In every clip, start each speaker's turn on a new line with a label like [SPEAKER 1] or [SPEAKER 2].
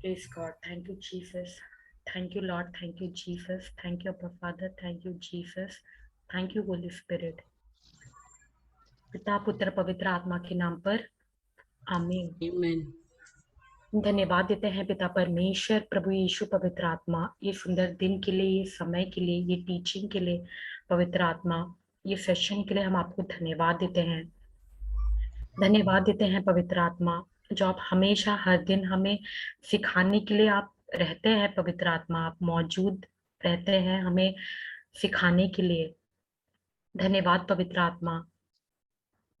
[SPEAKER 1] Praise God. Thank you, Jesus. Thank you, Lord. Thank you, Jesus. Thank you, Abba Father. Thank you, Jesus. Thank you, Holy Spirit. पिता पुत्र पवित्र आत्मा के नाम पर आमीन।
[SPEAKER 2] Amen.
[SPEAKER 1] धन्यवाद देते हैं पिता परमेश्वर, प्रभु यीशु, पवित्र आत्मा, ये सुंदर दिन के लिए, ये समय के लिए, ये टीचिंग के लिए, पवित्र आत्मा, ये सेशन के लिए हम आपको धन्यवाद देते हैं। धन्यवाद देते हैं पवित्र आत्मा, जो आप हमेशा हर दिन हमें सिखाने के लिए आप रहते हैं। पवित्र आत्मा, आप मौजूद रहते हैं हमें सिखाने के लिए। धन्यवाद पवित्र आत्मा,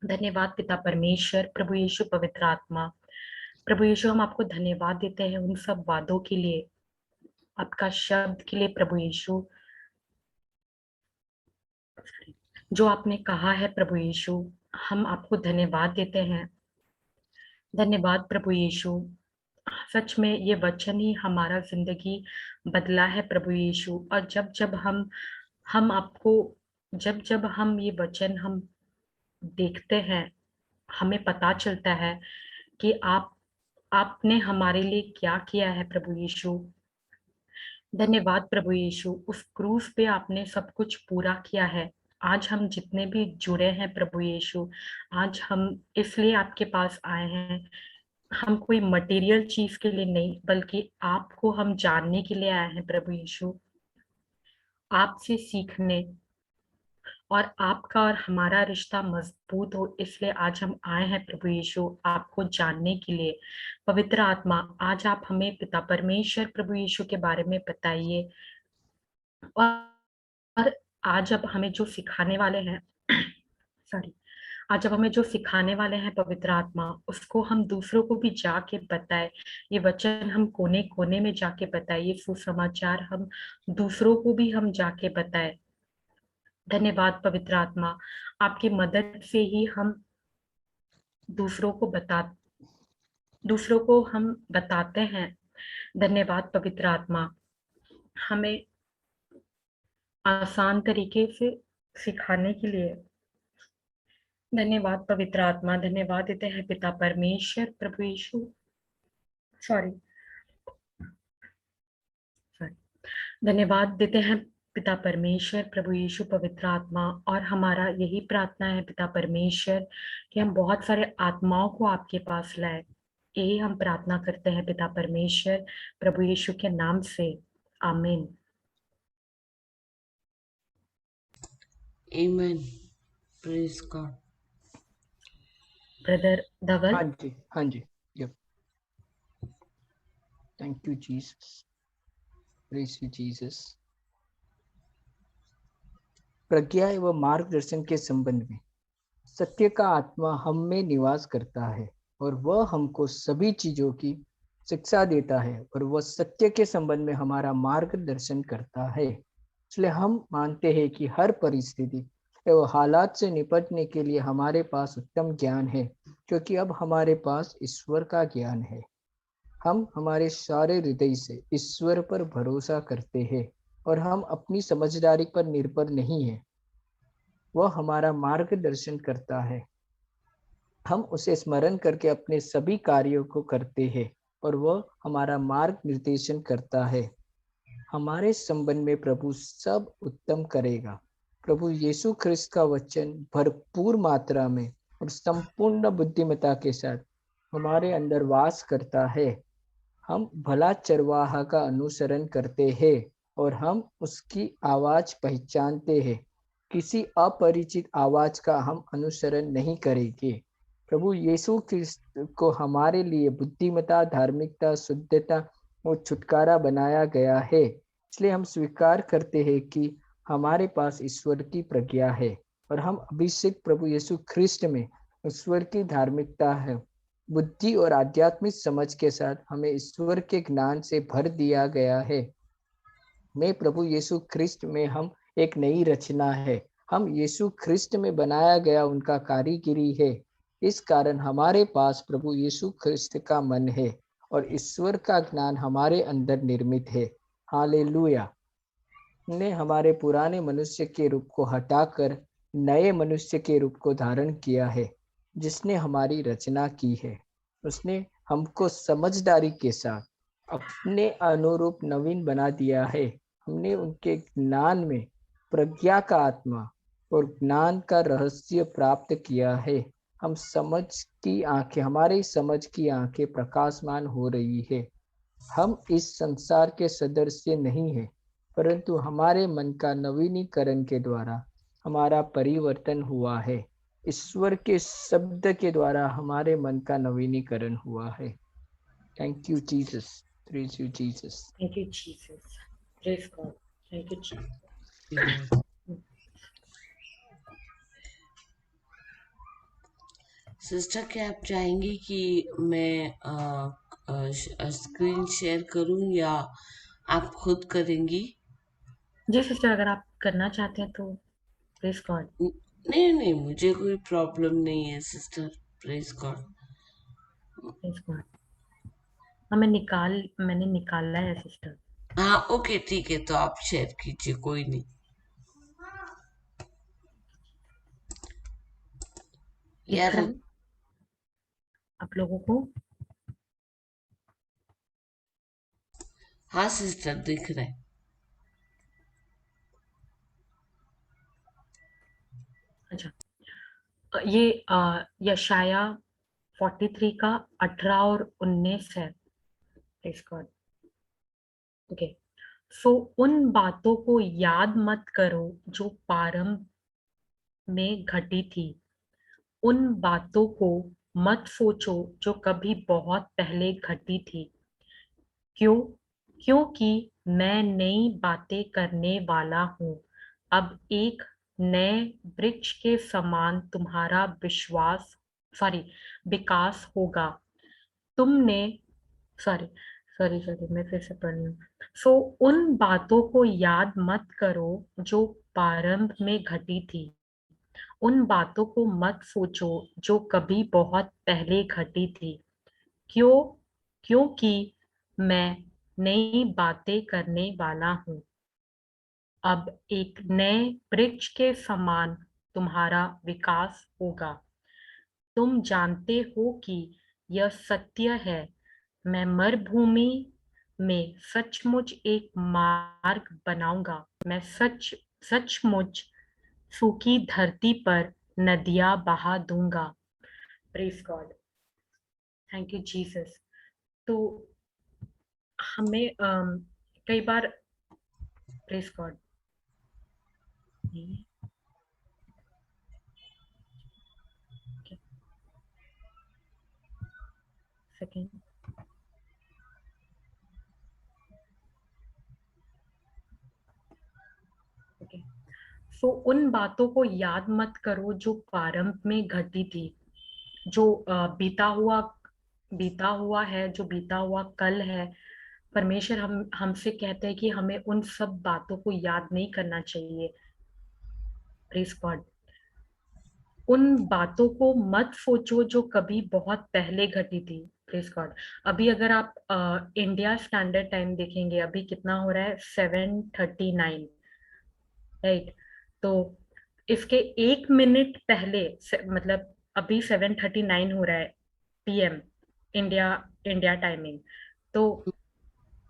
[SPEAKER 1] धन्यवाद पिता परमेश्वर, प्रभु यीशु, पवित्र आत्मा। प्रभु यीशु, हम आपको धन्यवाद देते हैं उन सब वादों के लिए, आपका शब्द के लिए। प्रभु यीशु, जो आपने कहा है प्रभु यीशु, हम आपको धन्यवाद देते हैं। धन्यवाद प्रभु यीशु, सच में ये वचन ही हमारा जिंदगी बदला है प्रभु यीशु। और जब जब हम आपको, जब जब हम ये वचन हम देखते हैं, हमें पता चलता है कि आपने हमारे लिए क्या किया है प्रभु यीशु। धन्यवाद प्रभु यीशु, उस क्रूस पे आपने सब कुछ पूरा किया है। आज हम जितने भी जुड़े हैं प्रभु यीशु, आज हम इसलिए आपके पास आए हैं। हम कोई मटेरियल चीज के लिए नहीं, बल्कि आपको हम जानने के लिए आए हैं प्रभु यीशु, आपसे सीखने, और आपका और हमारा रिश्ता मजबूत हो, इसलिए आज हम आए हैं प्रभु यीशु, आपको जानने के लिए। पवित्र आत्मा, आज आप हमें पिता परमेश्वर प्रभु यीशु के बारे में बताइए। और आज अब हमें जो सिखाने वाले हैं सॉरी, आज जब हमें जो सिखाने वाले हैं पवित्र आत्मा, उसको हम दूसरों को भी जाके बताए। ये वचन हम कोने कोने में जाके बताए, ये सुसमाचार हम दूसरों को भी हम जाके बताए। धन्यवाद पवित्र आत्मा, आपकी मदद से ही हम दूसरों को हम बताते हैं। धन्यवाद पवित्र आत्मा, हमें आसान तरीके से सिखाने के लिए। धन्यवाद पवित्र आत्मा, धन्यवाद देते हैं पिता परमेश्वर, प्रभु यीशु, सॉरी, धन्यवाद देते हैं पिता परमेश्वर, प्रभु यीशु, पवित्र आत्मा। और हमारा यही प्रार्थना है पिता परमेश्वर, कि हम बहुत सारे आत्माओं को आपके पास लाए। यही हम प्रार्थना करते हैं पिता परमेश्वर, प्रभु यीशु के नाम से, आमीन।
[SPEAKER 2] Amen. Praise God.
[SPEAKER 1] Brother Dhaval.
[SPEAKER 3] हाँ जी yup. Thank you Jesus, praise you Jesus. प्रज्ञा एवं मार्गदर्शन के संबंध में सत्य का आत्मा हम में निवास करता है, और वह हमको सभी चीजों की शिक्षा देता है, और वह सत्य के संबंध में हमारा मार्गदर्शन करता है। इसलिए हम मानते हैं कि हर परिस्थिति एवं हालात से निपटने के लिए हमारे पास उत्तम ज्ञान है, क्योंकि अब हमारे पास ईश्वर का ज्ञान है। हम हमारे सारे हृदय से ईश्वर पर भरोसा करते हैं, और हम अपनी समझदारी पर निर्भर नहीं है। वह हमारा मार्गदर्शन करता है। हम उसे स्मरण करके अपने सभी कार्यों को करते हैं, और वह हमारा मार्ग निर्देशन करता है। हमारे संबंध में प्रभु सब उत्तम करेगा। प्रभु यीशु ख्रिस्त का वचन भरपूर मात्रा में और संपूर्ण बुद्धिमत्ता के साथ हमारे अंदर वास करता है। हम भला चरवाहा का अनुसरण करते हैं, और हम उसकी आवाज पहचानते हैं। किसी अपरिचित आवाज का हम अनुसरण नहीं करेंगे। प्रभु यीशु ख्रिस्त को हमारे लिए बुद्धिमत्ता, धार्मिकता, शुद्धता और छुटकारा बनाया गया है। इसलिए हम स्वीकार करते हैं कि हमारे पास ईश्वर की प्रज्ञा है, और हम अभिषेक प्रभु यीशु ख्रिस्त में ईश्वर की धार्मिकता है। बुद्धि और आध्यात्मिक समझ के साथ हमें ईश्वर के ज्ञान से भर दिया गया है। मैं प्रभु यीशु ख्रिस्त में हम एक नई रचना है। हम यीशु ख्रिस्त में बनाया गया उनका कारीगिरी है। इस कारण हमारे पास प्रभु यीशु ख्रिस्त का मन है, और ईश्वर का ज्ञान हमारे अंदर निर्मित है। हालेलुया। ने हमारे पुराने मनुष्य के रूप को हटाकर नए मनुष्य के रूप को धारण किया है, जिसने हमारी रचना की है। उसने हमको समझदारी के साथ अपने अनुरूप नवीन बना दिया है। हमने उनके ज्ञान में प्रज्ञा का आत्मा और ज्ञान का रहस्य प्राप्त किया है। हम समझ की आंखें हमारी समझ की आंखें प्रकाशमान हो रही है। हम इस संसार के सदस्य नहीं हैं, परंतु हमारे मन का नवीनीकरण के द्वारा हमारा परिवर्तन हुआ है। ईश्वर के शब्द के द्वारा हमारे मन का नवीनीकरण हुआ है। Thank you Jesus, praise you Jesus.
[SPEAKER 1] Thank you, Jesus. Praise God. Thank you, Jesus.
[SPEAKER 2] Sister, क्या आप चाहेंगी कि मैं स्क्रीन शेयर करूं या आप खुद करेंगी?
[SPEAKER 1] जी सिस्टर, अगर आप करना चाहते हैं तो प्रेज गॉड।
[SPEAKER 2] नहीं नहीं, मुझे कोई प्रॉब्लम नहीं है sister. Praise God.
[SPEAKER 1] Praise God. हाँ, मैंने निकाला है सिस्टर।
[SPEAKER 2] हाँ ओके, ठीक है, तो आप शेयर कीजिए, कोई नहीं।
[SPEAKER 1] दिख
[SPEAKER 2] यार,
[SPEAKER 1] रहा है आप लोगों को?
[SPEAKER 2] हाँ सिस्टर, दिख रहा है।
[SPEAKER 1] अच्छा, ये यशाया 43 का 18 और 19 है। Praise God. ओके। सो उन बातों को याद मत करो जो प्रारंभ में घटी थी, उन बातों को मत सोचो जो कभी बहुत पहले घटी थी। क्यों? क्योंकि मैं नई बातें करने वाला हूँ। अब एक नए वृक्ष के समान तुम्हारा विकास होगा। तुमने सॉरी सॉरी सॉरी मैं फिर से पढ़ रही हूँ। सो उन बातों को याद मत करो जो प्रारंभ में घटी थी, उन बातों को मत सोचो जो कभी बहुत पहले घटी थी। क्यों? क्योंकि मैं नई बातें करने वाला हूँ। अब एक नए वृक्ष के समान तुम्हारा विकास होगा। तुम जानते हो कि यह सत्य है। मैं मरुभूमि में सचमुच एक मार्ग बनाऊंगा। मैं सचमुच सूखी धरती पर नदियां बहा दूंगा। Praise God. Thank you Jesus. तो हमें कई बार प्रेज गॉड सेकेंड ओके। सो उन बातों को याद मत करो जो प्रारंभ में घटी थी, जो बीता हुआ है, जो बीता हुआ कल है। परमेश्वर हमसे कहते हैं कि हमें उन सब बातों को याद नहीं करना चाहिए। Praise God. उन बातों को मत सोचो जो कभी बहुत पहले घटी थी। Praise God. अभी अगर आप इंडिया स्टैंडर्ड टाइम देखेंगे, अभी कितना हो रहा है? 7:39, राइट? तो इसके 1 मिनट पहले मतलब अभी 7:39 हो रहा है PM, इंडिया इंडिया टाइमिंग। तो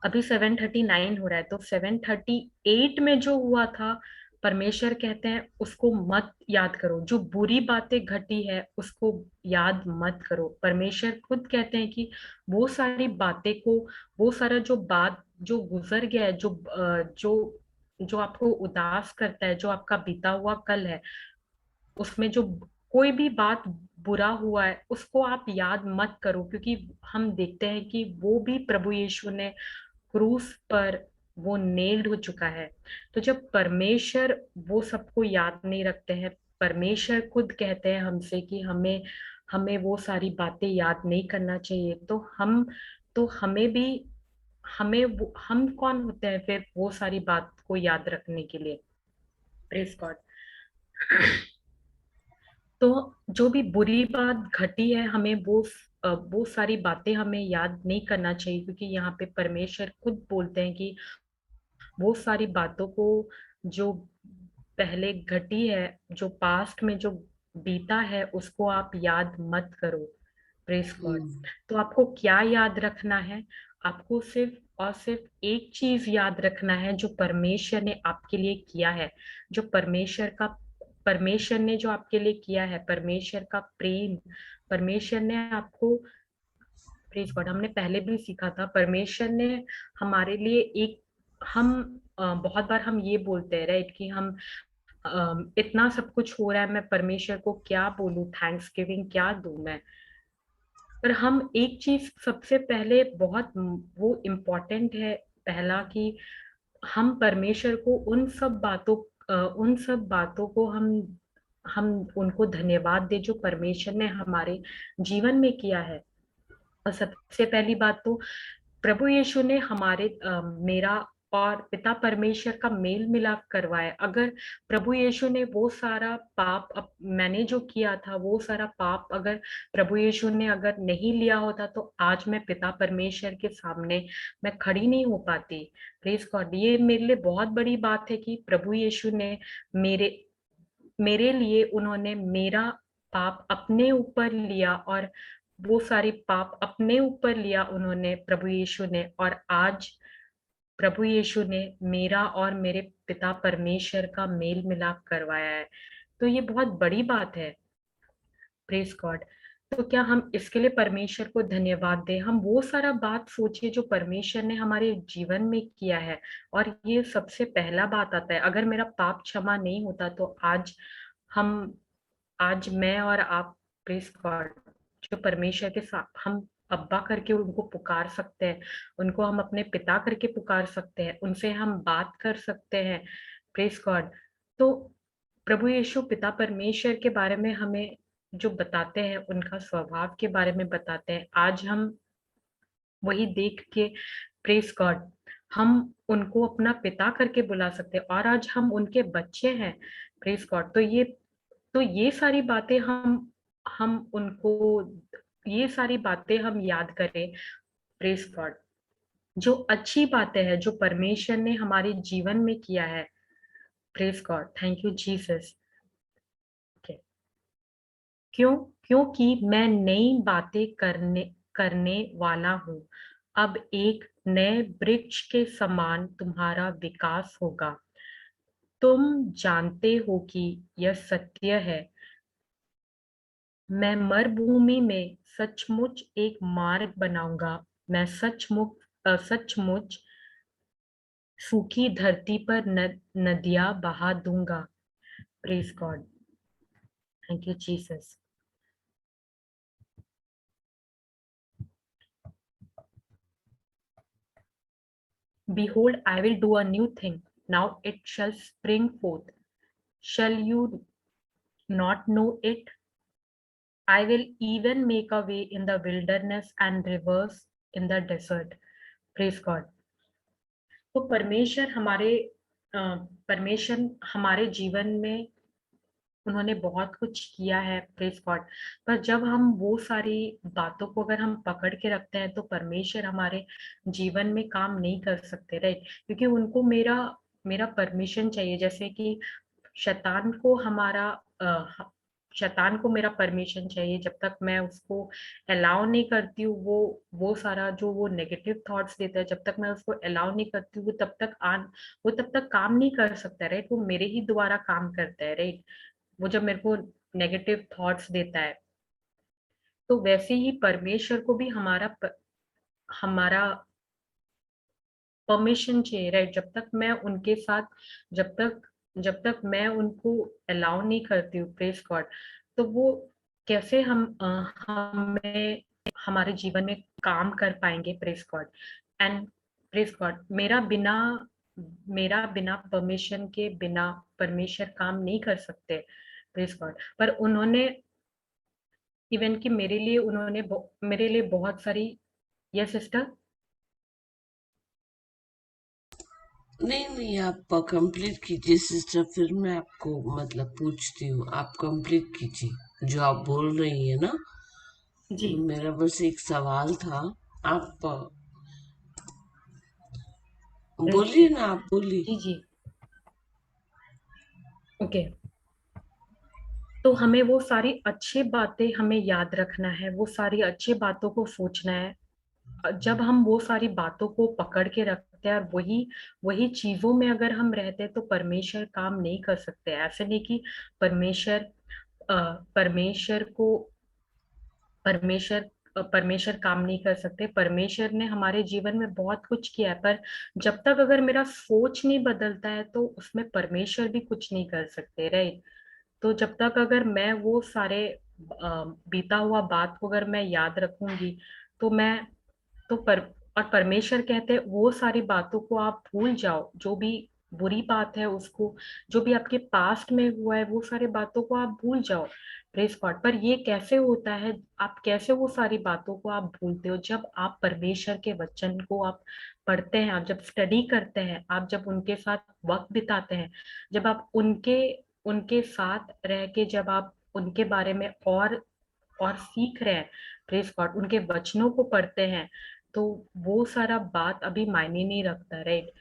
[SPEAKER 1] अभी 7:39 हो रहा है, तो 7:38 में जो हुआ था, परमेश्वर कहते हैं उसको मत याद करो। जो बुरी बातें घटी है उसको याद मत करो। परमेश्वर खुद कहते हैं कि वो सारी बातें को, वो सारा जो बात जो गुजर गया है, जो आपको उदास करता है, जो आपका बीता हुआ कल है, उसमें जो कोई भी बात बुरा हुआ है उसको आप याद मत करो, क्योंकि हम देखते हैं कि वो भी प्रभु यीशु ने क्रूस पर वो नेल्ड हो चुका है। तो जब परमेश्वर वो सबको याद नहीं रखते हैं, परमेश्वर खुद कहते हैं हमसे कि हमें हमें वो सारी बातें याद नहीं करना चाहिए, तो हमें भी हम कौन होते हैं फिर वो सारी बात को याद रखने के लिए? Praise God. तो जो भी बुरी बात घटी है, हमें वो सारी बातें हमें याद नहीं करना चाहिए, क्योंकि यहाँ पे परमेश्वर खुद बोलते हैं कि वो सारी बातों को जो पहले घटी है, जो पास्ट में जो बीता है, उसको आप याद मत करो। Praise God. तो आपको क्या याद रखना है? आपको सिर्फ और सिर्फ एक चीज याद रखना है, जो परमेश्वर ने आपके लिए किया है, जो परमेश्वर ने जो आपके लिए किया है, परमेश्वर का प्रेम, परमेश्वर ने आपको, प्रेज गॉड, हमने पहले भी सीखा था, परमेश्वर ने हमारे लिए एक, हम बहुत बार हम ये बोलते हैं राइट कि हम इतना सब कुछ हो रहा है, मैं परमेश्वर को क्या बोलूं, थैंक्स गिविंग क्या दूं मैं। पर हम एक चीज सबसे पहले बहुत वो इम्पोर्टेंट है, पहला कि हम परमेश्वर को उन सब बातों को हम उनको धन्यवाद दे जो परमेश्वर ने हमारे जीवन में किया है। और सबसे पहली बात तो प्रभु यीशु ने मेरा और पिता परमेश्वर का मेल मिलाप करवाया। अगर प्रभु यीशु ने वो सारा मैंने जो किया था, वो सारा पाप अगर प्रभु यीशु ने अगर नहीं लिया होता, तो आज मैं पिता परमेश्वर के सामने मैं खड़ी नहीं हो पाती। प्रेज गॉड, ये मेरे लिए बहुत बड़ी बात है कि प्रभु यीशु ने मेरे मेरे लिए उन्होंने मेरा पाप अपने ऊपर लिया, और वो सारी पाप अपने ऊपर लिया उन्होंने, प्रभु यीशु ने, और आज प्रभु यीशु ने मेरा और मेरे पिता परमेश्वर का मेल मिलाप करवाया है। तो ये बहुत बड़ी बात है। Praise God. तो क्या हम इसके लिए परमेश्वर को धन्यवाद दें, हम वो सारा बात सोचिए जो परमेश्वर ने हमारे जीवन में किया है। और ये सबसे पहला बात आता है, अगर मेरा पाप क्षमा नहीं होता तो हम आज मैं और आप, प्रेज गॉड, जो परमेश्वर के साथ हम अब्बा करके उनको पुकार सकते हैं, उनको हम अपने पिता करके पुकार सकते हैं, उनसे हम बात कर सकते हैं। Praise God. तो प्रभु यीशु पिता परमेश्वर के बारे में हमें जो बताते हैं, उनका स्वभाव के बारे में बताते हैं, आज हम वही देख के, प्रेज गॉड, हम उनको अपना पिता करके बुला सकते हैं, और आज हम उनके बच्चे हैं। Praise God. तो ये सारी बातें हम उनको ये सारी बातें हम याद करें। प्रेज गॉड, जो अच्छी बातें हैं जो परमेश्वर ने हमारे जीवन में किया है। Praise God, thank you Jesus. क्योंकि मैं नई बातें करने वाला हूँ, अब एक नए वृक्ष के समान तुम्हारा विकास होगा। तुम जानते हो कि यह सत्य है। मैं मरुभूमि में सचमुच एक मार्ग बनाऊंगा, मैं सचमुच सूखी धरती पर नदियां बहा दूंगा। Praise God, thank you Jesus. Behold, I will do a new thing. Now it shall spring forth. Shall you not know it? I will even make a way in the wilderness and rivers in the desert. Praise God. तो परमेश्वर हमारे जीवन में उन्होंने बहुत कुछ किया है। Praise God. पर जब हम वो सारी बातों को अगर हम पकड़ के रखते हैं, तो परमेश्वर हमारे जीवन में काम नहीं कर सकते, राइट? क्योंकि उनको मेरा मेरा परमिशन चाहिए। जैसे कि शैतान को हमारा शैतान को मेरा परमिशन चाहिए। जब तक मैं उसको अलाउ नहीं करती हूँ, वो सारा जो वो नेगेटिव थॉट्स देता है, जब तक मैं उसको अलाउ नहीं करती हूँ, वो तब तक काम नहीं कर सकता, राइट? वो मेरे ही द्वारा काम करता है, राइट? वो जब मेरे को नेगेटिव थॉट्स देता है, तो वैसे ही परमेश्वर को भी हमारा परमिशन चाहिए, राइट? जब तक मैं उनको अलाउ नहीं करती हूँ, प्रेज गॉड, तो वो कैसे हमें हमारे जीवन में काम कर पाएंगे? Praise God. And praise God, मेरा बिना परमिशन के बिना परमेश्वर काम नहीं कर सकते। Praise God. पर उन्होंने इवन कि मेरे लिए बहुत सारी, यस सिस्टर।
[SPEAKER 2] नहीं नहीं, आप कंप्लीट कीजिए सिस्टर, फिर मैं आपको मतलब पूछती हूँ। आप कंप्लीट कीजिए जो आप बोल रही है ना।
[SPEAKER 1] जी
[SPEAKER 2] मेरा बस एक सवाल था। आप बोलिए ना, आप बोलिए।
[SPEAKER 1] जी जी। ओके। तो हमें वो सारी अच्छी बातें हमें याद रखना है, वो सारी अच्छी बातों को सोचना है। जब हम वो सारी बातों को पकड़ के रखते हैं और वही वही चीजों में अगर हम रहते हैं तो परमेश्वर काम नहीं कर सकते। ऐसे नहीं कि परमेश्वर अ, परमेश्वर को परमेश्वर परमेश्वर काम नहीं कर सकते। परमेश्वर ने हमारे जीवन में बहुत कुछ किया है, पर जब तक अगर मेरा सोच नहीं बदलता है तो उसमें परमेश्वर भी कुछ नहीं कर सकते, राइट। तो जब तक अगर मैं वो सारे बीता हुआ बात को अगर मैं याद रखूंगी तो मैं तो पर और परमेश्वर कहते हैं वो सारी बातों को आप भूल जाओ, जो भी बुरी बात है उसको, जो भी आपके पास्ट में हुआ है वो सारी बातों को आप भूल जाओ। Press God. पर ये कैसे होता है, आप कैसे वो सारी बातों को आप भूलते हो? जब आप परमेश्वर के वचन को आप पढ़ते हैं, आप जब स्टडी करते हैं, आप जब उनके साथ वक्त बिताते हैं, जब आप उनके उनके साथ रह के जब आप उनके बारे में और सीख रहे हैं, प्रेस गॉड, उनके वचनों को पढ़ते हैं, तो वो सारा बात अभी मायने नहीं रखता, राइट।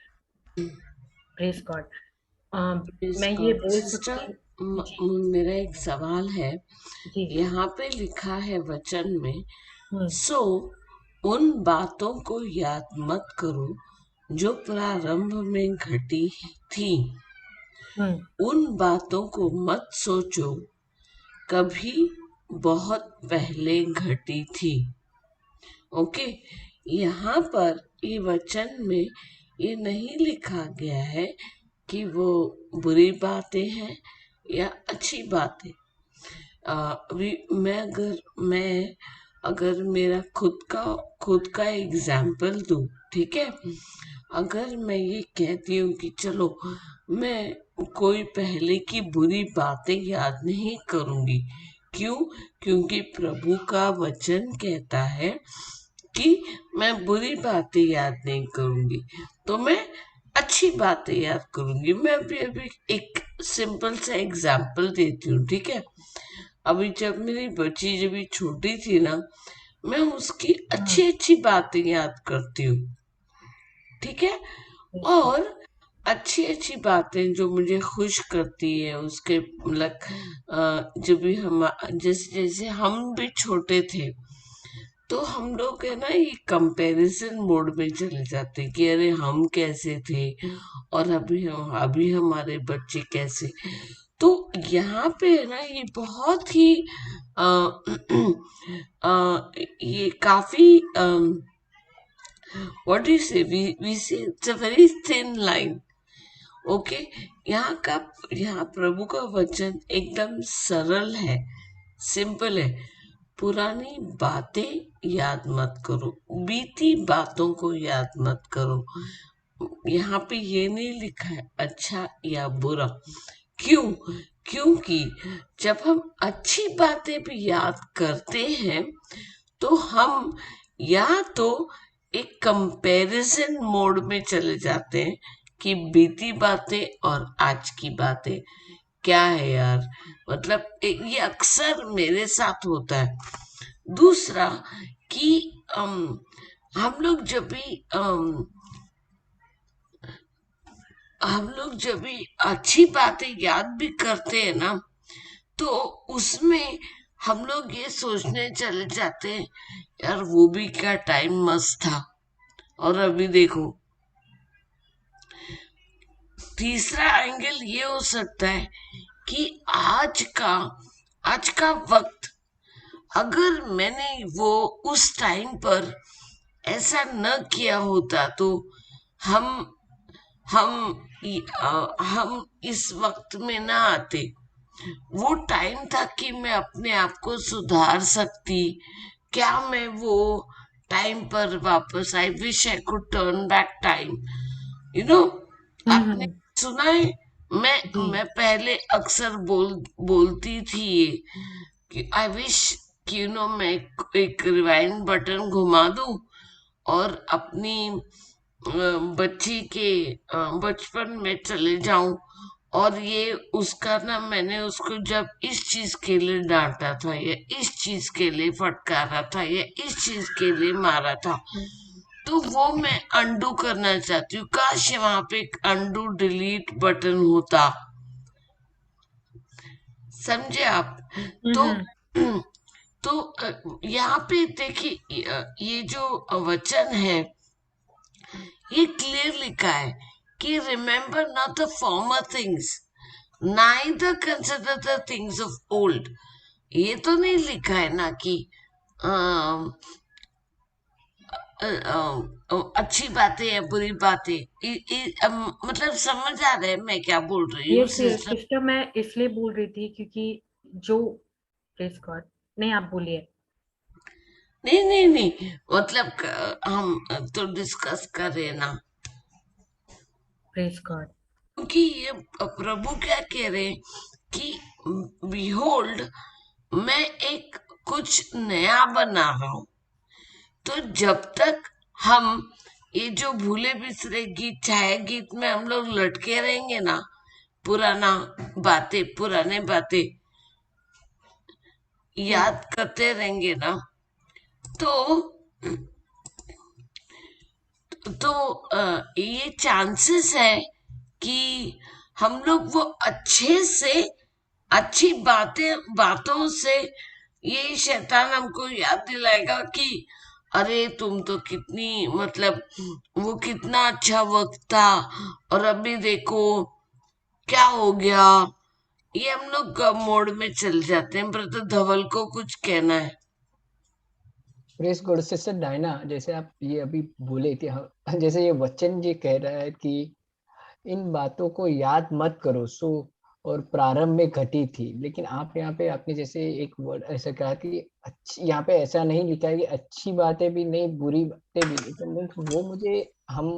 [SPEAKER 1] Press God. मैं ये बोल
[SPEAKER 2] सिस्टर,
[SPEAKER 1] सकती हूँ जी।
[SPEAKER 2] मेरा एक सवाल है।
[SPEAKER 1] जी।
[SPEAKER 2] यहाँ पे लिखा है वचन में,
[SPEAKER 1] हम्म।
[SPEAKER 2] सो उन बातों को याद मत करो जो प्रारंभ में घटी थी,
[SPEAKER 1] हम्म।
[SPEAKER 2] उन बातों को मत सोचो कभी बहुत पहले घटी थी। ओके, यहाँ पर ये वचन में ये नहीं लिखा गया है कि वो बुरी बातें हैं या अच्छी बातें। अभी मैं अगर मेरा खुद का एग्जाम्पल दूं, ठीक है। अगर मैं ये कहती हूँ कि चलो मैं कोई पहले की बुरी बातें याद नहीं करूंगी, क्यों? क्योंकि प्रभु का वचन कहता है कि मैं बुरी बातें याद नहीं करूंगी, तो मैं अच्छी बातें याद करूंगी। मैं अभी अभी एक सिंपल सा एग्जाम्पल देती हूँ, ठीक है। अभी जब मेरी बच्ची जब भी छोटी थी ना, मैं उसकी
[SPEAKER 1] हम्म।
[SPEAKER 2] अच्छी अच्छी बातें याद करती हूँ, ठीक है।
[SPEAKER 1] Press God.
[SPEAKER 2] और अच्छी अच्छी बातें जो मुझे खुश करती है, उसके मतलब जब भी हम जैसे जैसे हम भी छोटे थे, तो हम लोग है ना ये कंपैरिजन मोड में चले जाते हैं कि अरे हम कैसे थे और अभी हमारे बच्चे कैसे। तो यहाँ पे है ना ये बहुत ही अ, ये काफी व्हाट डू यू से वी से it's a very thin line. Okay, यहाँ प्रभु का वचन एकदम सरल है, सिंपल है। पुरानी बातें याद मत करो, बीती बातों को याद मत करो। यहाँ पे ये नहीं लिखा है अच्छा या बुरा। क्यों? क्योंकि जब हम अच्छी बातें भी याद करते हैं तो हम या तो एक कंपैरिजन मोड में चले जाते हैं कि बीती बातें और आज की बातें क्या है यार, मतलब ये अक्सर मेरे साथ होता है। दूसरा कि हम लोग जब भी हम लोग जब भी अच्छी बातें याद भी करते हैं ना, तो उसमें हम लोग ये सोचने चले जाते हैं यार वो भी क्या टाइम मस्त था, और अभी देखो। तीसरा एंगल ये हो सकता है कि आज का वक्त, अगर मैंने वो उस टाइम पर ऐसा न किया होता तो हम हम हम इस वक्त में ना आते। वो टाइम था कि मैं अपने आप को सुधार सकती। क्या मैं वो टाइम पर वापस, I wish I could turn back time, you know. आपने
[SPEAKER 1] हम्म।
[SPEAKER 2] सुना है,
[SPEAKER 1] जी।
[SPEAKER 2] मैं पहले अक्सर बोलती थी ये कि आई विश कि मैं एक रिवाइंड बटन घुमा दूं और अपनी बच्ची के बचपन में चले जाऊं, और ये उसका ना, मैंने उसको जब इस चीज के लिए डांटा था या इस चीज के लिए फटकारा था या इस चीज के लिए मारा था, तो वो मैं अंडू करना चाहती हूँ। काश वहां पे एक अंडू डिलीट बटन होता, समझे आप? तो
[SPEAKER 1] हम्म।
[SPEAKER 2] तो यहाँ पे देखिए ये जो वचन है ये क्लियर लिखा है कि remember not the former things neither consider the things of old. ये तो नहीं लिखा है ना कि अम, अच्छी बातें या बुरी बातें मतलब समझ आ रहा है मैं क्या बोल रही हूँ
[SPEAKER 1] यस
[SPEAKER 2] सिस्टर?
[SPEAKER 1] सिस्टर, मैं इसलिए बोल रही थी क्योंकि जो प्रेज गॉड, नहीं आप बोलिए।
[SPEAKER 2] नहीं नहीं नहीं, मतलब हम तो डिस्कस कर रहे हैं ना,
[SPEAKER 1] प्रेज गॉड।
[SPEAKER 2] क्योंकि ये प्रभु क्या कह रहे हैं कि बिहोल्ड मैं एक कुछ नया बना रहा हूं। तो जब तक हम ये जो भूले बिसरे गीत छाया गीत में हम लोग लटके रहेंगे ना, पुराना बातें पुराने बातें याद करते रहेंगे ना, तो ये चांसेस है कि हम लोग वो अच्छे से अच्छी बातों से ये शैतान हमको याद दिलाएगा कि अरे तुम तो कितनी मतलब वो कितना अच्छा वक्त था और अभी देखो क्या हो गया। ये हम लोग मोड में चल जाते हैं। ब्रदर धवल को कुछ कहना है?
[SPEAKER 3] प्रेस गॉड सिस्टर डायना, जैसे आप ये अभी बोले थे, जैसे ये वचन जी कह रहा है कि इन बातों को याद मत करो सो, और प्रारंभ में घटी थी। लेकिन आप यहाँ पे आपने जैसे एक वर्ड ऐसा कहा कि अच्छी, यहाँ पे ऐसा नहीं लिखा है कि अच्छी बातें भी नहीं बुरी बातें भी नहीं। तो मीन्स वो मुझे हम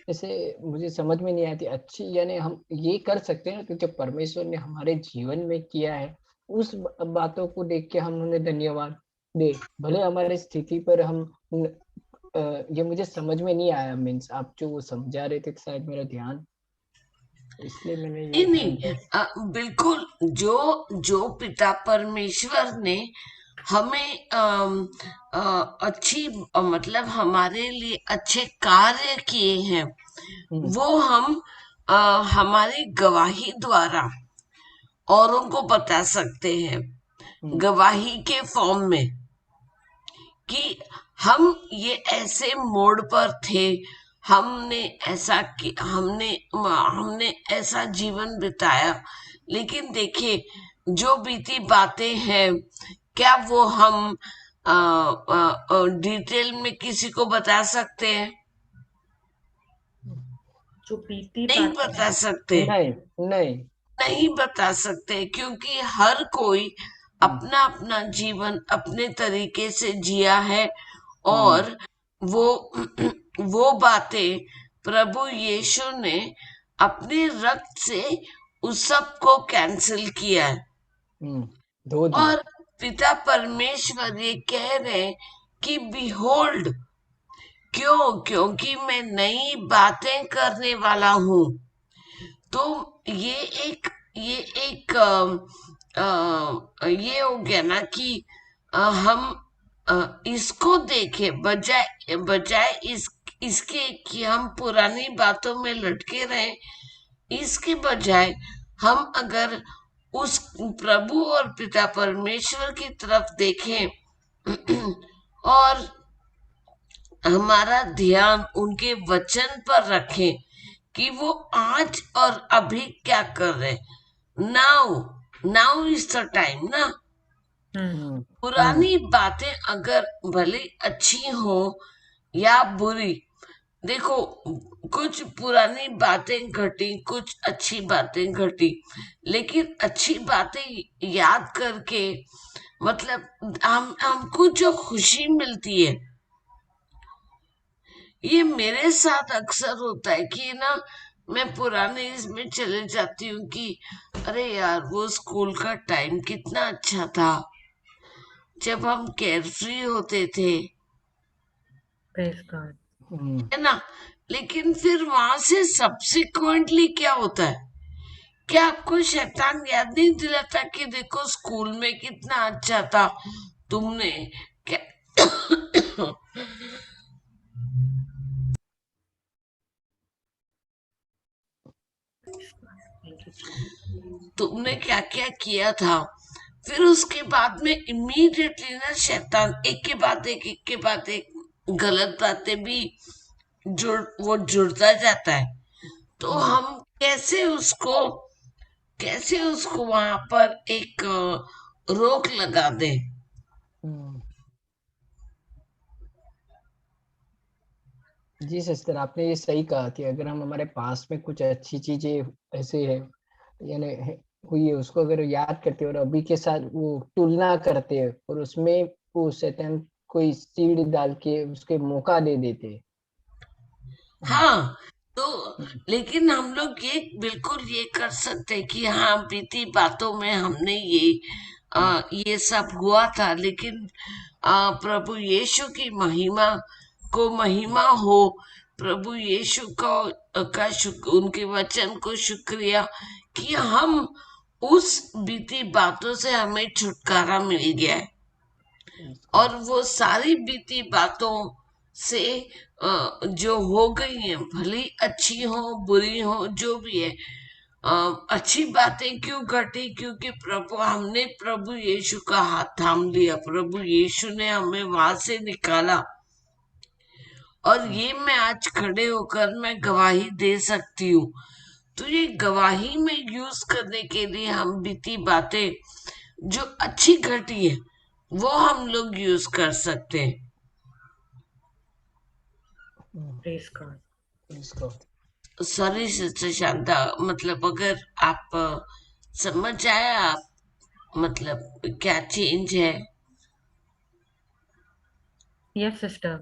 [SPEAKER 3] जैसे मुझे समझ में नहीं आती अच्छी, यानी हम ये कर सकते हैं कि जो परमेश्वर ने हमारे जीवन में किया है उस बातों को देख के हम उन्हें धन्यवाद दे। भले हमारे स्थिति पर हम ये मुझे समझ में नहीं आया, मीन्स आप जो वो समझा रहे थे शायद मेरा ध्यान, इसलिए मैंने
[SPEAKER 2] नहीं
[SPEAKER 3] ये
[SPEAKER 2] नहीं, बिल्कुल जो जो पिता परमेश्वर ने हमें अच्छी मतलब हमारे लिए अच्छे कार्य किए हैं
[SPEAKER 3] हम्म,
[SPEAKER 2] वो हम हमारी गवाही द्वारा औरों को बता सकते हैं,
[SPEAKER 3] हम्म,
[SPEAKER 2] गवाही के फॉर्म में कि हम ये ऐसे मोड़ पर थे, हमने ऐसा कि हमने ऐसा जीवन बिताया। लेकिन देखिए जो बीती बातें हैं क्या वो हम डिटेल में किसी को बता सकते हैं?
[SPEAKER 1] जो बीती
[SPEAKER 2] नहीं
[SPEAKER 1] बातें
[SPEAKER 2] बता
[SPEAKER 1] हैं।
[SPEAKER 2] सकते,
[SPEAKER 3] नहीं नहीं,
[SPEAKER 2] नहीं बता सकते, क्योंकि हर कोई
[SPEAKER 3] हम्म,
[SPEAKER 2] अपना अपना जीवन अपने तरीके से जिया है।
[SPEAKER 3] हम्म,
[SPEAKER 2] और वो वो बातें प्रभु यीशु ने अपने रक्त से उस सब को कैंसिल किया है।
[SPEAKER 3] धो दिया।
[SPEAKER 2] और पिता परमेश्वर ये कह रहे हैं कि बिहोल्ड, क्यों? क्योंकि मैं नई बातें करने वाला हूं। तो ये एक ये एक ये हो गया ना कि हम इसको देखें बजाय बजाय इसके कि हम पुरानी बातों में लटके रहें। इसके बजाय हम अगर उस प्रभु और पिता परमेश्वर की तरफ देखें और हमारा ध्यान उनके वचन पर रखें कि वो आज और अभी क्या कर रहे। Now now is the time ना।
[SPEAKER 1] हम्म।
[SPEAKER 3] हम्म, हम्म,
[SPEAKER 2] पुरानी बातें अगर भले अच्छी हो या बुरी, देखो कुछ पुरानी बातें घटी कुछ अच्छी बातें घटी, लेकिन अच्छी बातें याद करके मतलब हमको जो खुशी मिलती है, ये मेरे साथ अक्सर होता है कि ना मैं पुराने इसमें चले जाती हूँ कि अरे यार वो स्कूल का टाइम कितना अच्छा था जब हम केयरफ्री होते थे,
[SPEAKER 1] प्रेज गॉड।
[SPEAKER 3] हम्म,
[SPEAKER 2] है ना। लेकिन फिर वहां से सब्सिक्वेंटली क्या होता है, क्या आपको शैतान याद नहीं दिलाता कि देखो स्कूल में कितना अच्छा था तुमने क्या
[SPEAKER 1] थैंक यू जीसस।
[SPEAKER 2] तुमने क्या क्या किया था। फिर उसके बाद में इमीडिएटली ना शैतान एक के बाद एक गलत बातें भी जुड़ता जाता है। तो हम कैसे उसको वहां पर एक रोक लगा दे।
[SPEAKER 3] जी सिस्टर, आपने ये सही कहा कि अगर हम हमारे पास में कुछ अच्छी चीजें ऐसे है यानी हुई है, उसको अगर याद करते हैं और अभी के साथ वो तुलना करते हैं और उसमें वो शैतान कोई सीड डाल के उसके मौका दे देते हैं।
[SPEAKER 2] हाँ, तो लेकिन हम लोग ये बिल्कुल ये कर सकते हैं कि हाँ, बीती बातों में हमने ये सब हुआ था, लेकिन प्रभु यीशु की महिमा हो। प्रभु यीशु उनके वचन को शुक्रिया कि हम उस बीती बातों से हमें छुटकारा मिल गया है। और वो सारी बीती बातों से जो हो गई हैं, भली अच्छी हो बुरी हो जो भी है, अच्छी बातें क्यों घटी, क्योंकि हमने प्रभु यीशु का हाथ थाम लिया, प्रभु यीशु ने हमें वहां से निकाला। और ये मैं आज खड़े होकर मैं गवाही दे सकती हूँ। तो ये गवाही में यूज करने के लिए हम बीती बातें जो अच्छी घटी है वो हम लोग यूज कर सकते हैं।
[SPEAKER 1] Praise God.
[SPEAKER 3] इसको
[SPEAKER 2] सॉरी सिस्टर शांता, मतलब अगर आप समझ आए, आप मतलब क्या चेंज है।
[SPEAKER 1] Yes sister.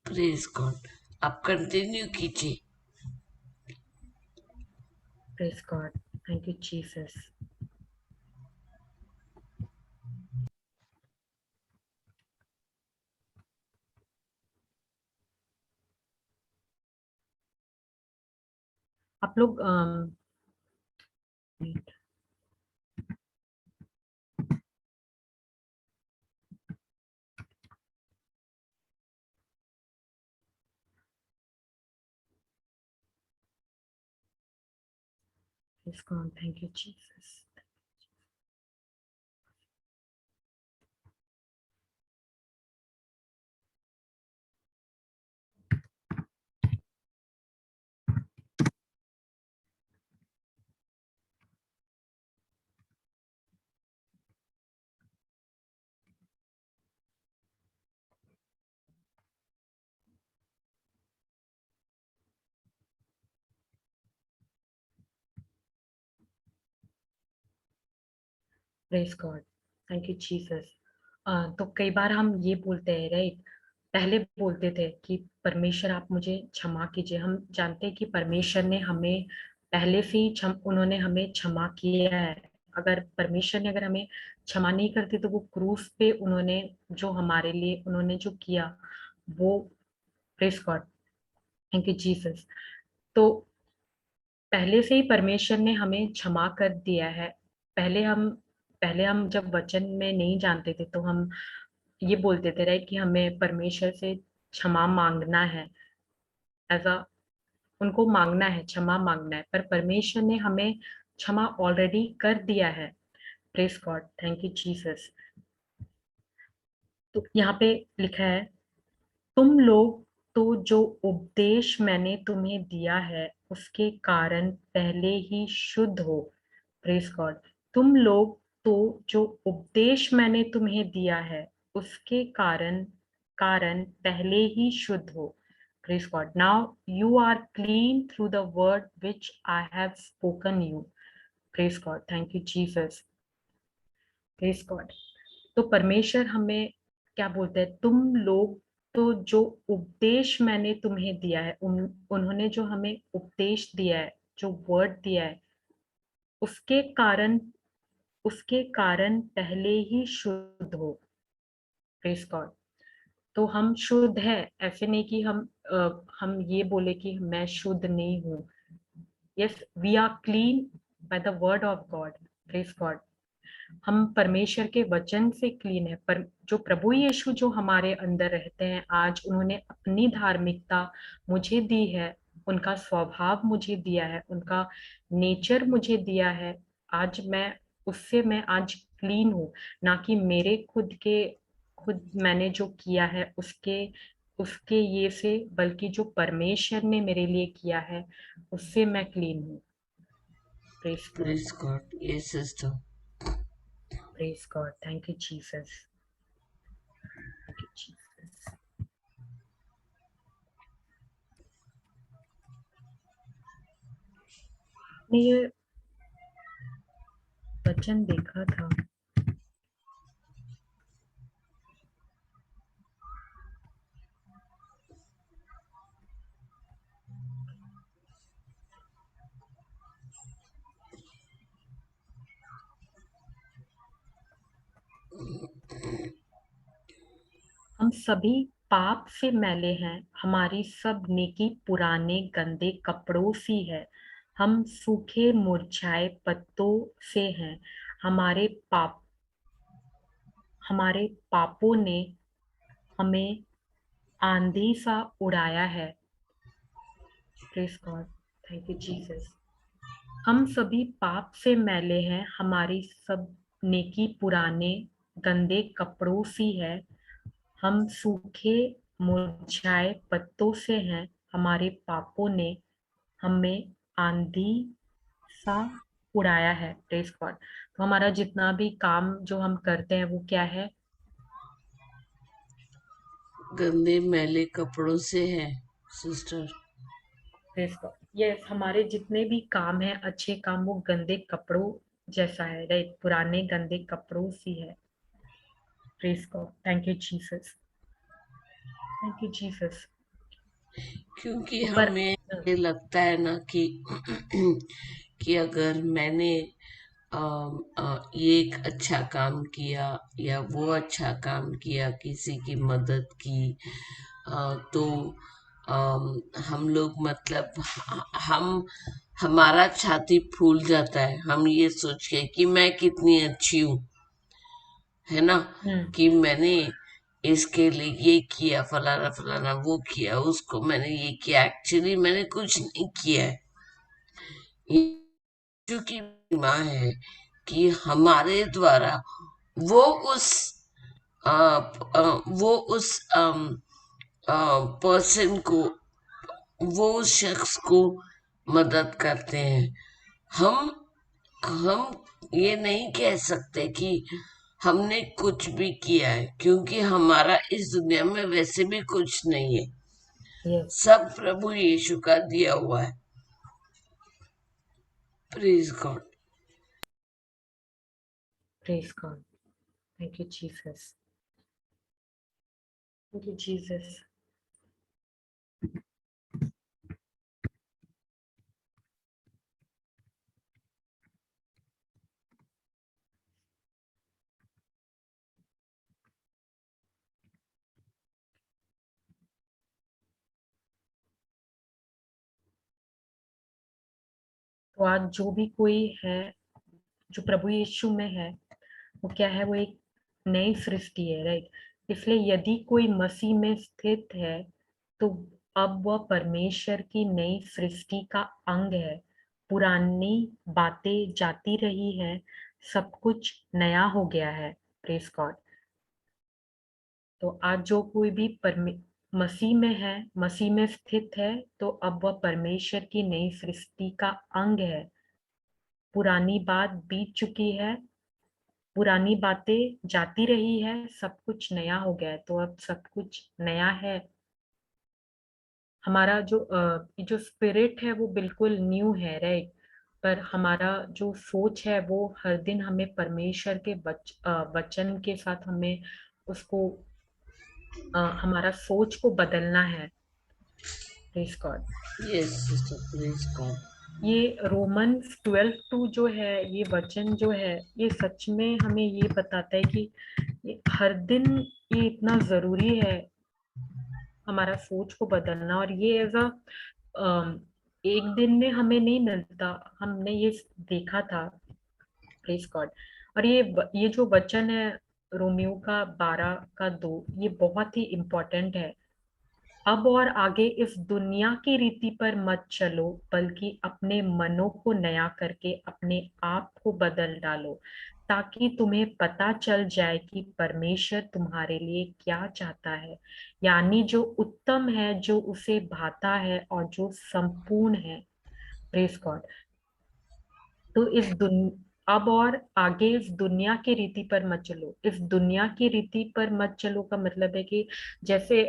[SPEAKER 2] प्रेज गॉड, आप कंटिन्यू कीजिए।
[SPEAKER 1] Praise God. Thank you Jesus. आप लोग praise God. Thank you Jesus. Praise God. Thank you Jesus. तो कई बार हम ये बोलते हैं, राइट, पहले बोलते थे कि परमेश्वर आप मुझे क्षमा कीजिए। हम जानते हैं कि परमेश्वर ने हमें पहले से ही उन्होंने हमें क्षमा किया है। अगर परमेश्वर ने अगर हमें क्षमा नहीं करते तो वो क्रूस पे उन्होंने जो हमारे लिए उन्होंने जो किया वो, praise God, thank you Jesus. तो पहले से ही परमेश्वर ने हमें क्षमा कर दिया है। पहले हम जब वचन में नहीं जानते थे तो हम ये बोलते थे, राइट, कि हमें परमेश्वर से क्षमा मांगना है, एज अ उनको मांगना है, क्षमा मांगना है। पर परमेश्वर ने हमें क्षमा ऑलरेडी कर दिया है। Praise God, thank you Jesus. तो यहाँ पे लिखा है, तुम लोग तो जो उपदेश मैंने तुम्हें दिया है उसके कारण पहले ही शुद्ध हो। Praise God. तुम लोग तो जो उपदेश मैंने तुम्हें दिया है उसके कारण कारण पहले ही शुद्ध हो। Praise God. Now you are clean through the word which I have spoken you. Praise God, thank you Jesus. Praise God. तो परमेश्वर हमें क्या बोलते हैं, तुम लोग तो जो उपदेश मैंने तुम्हें दिया है, उन्होंने जो हमें उपदेश दिया है, जो वर्ड दिया है, उसके कारण उसके कारण पहले ही शुद्ध हो। Praise God. तो हम शुद्ध है, ऐसे नहीं कि हम ये बोले कि मैं शुद्ध नहीं हूँ। Yes, we are clean by the word of God. Praise God. हम परमेश्वर के वचन से क्लीन है। पर जो प्रभु यीशु जो हमारे अंदर रहते हैं, आज उन्होंने अपनी धार्मिकता मुझे दी है, उनका स्वभाव मुझे दिया है, उनका नेचर मुझे दिया है। आज मैं क्लीन हूँ, ना कि मेरे खुद मैंने जो किया है उसके ये से, बल्कि जो परमेश्वर ने मेरे लिए किया है उससे मैं क्लीन हूँ। Praise God,
[SPEAKER 2] Praise God. Yes, sister.
[SPEAKER 1] Praise God, thank you Jesus, thank you Jesus. ने ये वचन देखा था, हम सभी पाप से मैले हैं, हमारी सब नेकी पुराने गंदे कपड़ों सी है। हम सूखे मुरझाए पत्तों से हैं, हमारे पाप हमारे पापों ने हमें आंधी सा उड़ाया है। Praise God, thank you Jesus. हम सभी पाप से मैले हैं, हमारी सब नेकी पुराने गंदे कपड़ों सी है। हम सूखे मुरझाए पत्तों से हैं, हमारे पापों ने हमें आंधी सा उड़ाया है। Praise God. तो हमारा जितना भी काम जो हम करते हैं वो क्या है?
[SPEAKER 2] गंदे मैले कपड़ों से है सिस्टर।
[SPEAKER 1] प्रेज गॉड, यस, हमारे जितने भी काम हैं, अच्छे काम, वो गंदे कपड़ों जैसा है, राइट, पुराने गंदे कपड़ों सी है। Praise God, thank you Jesus, thank you Jesus.
[SPEAKER 2] क्योंकि
[SPEAKER 1] पर
[SPEAKER 2] हमें ये लगता है ना कि कि अगर मैंने ये एक अच्छा काम किया या वो अच्छा काम किया, किसी की मदद की, तो हम लोग मतलब हम हमारा छाती फूल जाता है, हम ये सोच के कि मैं कितनी अच्छी हूँ, है ना, कि मैंने इसके लिए ये किया, फलाना फलाना वो किया, उसको मैंने ये किया। एक्चुअली मैंने कुछ नहीं किया है। यीशु की महिमा है कि हमारे द्वारा वो उस आ, वो उस पर्सन को, वो उस शख्स को मदद करते हैं। हम हम ये नहीं कह सकते कि हमने कुछ भी किया है, क्योंकि हमारा इस दुनिया में वैसे भी कुछ नहीं है,
[SPEAKER 1] यस,
[SPEAKER 2] सब प्रभु यीशु का दिया हुआ है। Praise God.
[SPEAKER 1] Praise God, thank you Jesus, thank you Jesus. तो आज जो भी कोई है जो प्रभु यीशु में है, वो क्या है? वो एक नई सृष्टि है, राइट। इसलिए यदि कोई मसीह में स्थित है, तो अब वह परमेश्वर की नई सृष्टि का अंग है। पुरानी बातें जाती रही हैं, सब कुछ नया हो गया है। Praise God. तो आज जो कोई भी मसीह में है, मसीह में स्थित है, तो अब वह परमेश्वर की नई सृष्टि का अंग है। पुरानी बात बीत चुकी है, पुरानी बातें जाती रही है, सब कुछ नया हो गया है। तो अब सब कुछ नया है। हमारा जो स्पिरिट है वो बिल्कुल न्यू है, राइट। पर हमारा जो सोच है वो हर दिन हमें परमेश्वर के वचन के साथ हमें उसको हमारा सोच को बदलना है। Praise God.
[SPEAKER 2] Yes sister, praise God.
[SPEAKER 1] ये रोमन्स 12:2 जो है, ये वचन जो है, ये सच में हमें ये बताता है कि ये हर दिन ये इतना जरूरी है, हमारा सोच को बदलना। और ये एज अ एक दिन में हमें नहीं मिलता, हमने ये देखा था। Praise God. और ये जो वचन है रोमियो का 12:2, ये बहुत ही इम्पोर्टेंट है। अब और आगे इस दुनिया की रीति पर मत चलो, बल्कि अपने मनों को नया करके अपने आप को बदल डालो, ताकि तुम्हें पता चल जाए कि परमेश्वर तुम्हारे लिए क्या चाहता है, यानी जो उत्तम है, जो उसे भाता है और जो संपूर्ण है। Praise God. तो अब और आगे इस दुनिया की रीति पर मत चलो। इस दुनिया की रीति पर मत चलो का मतलब है कि जैसे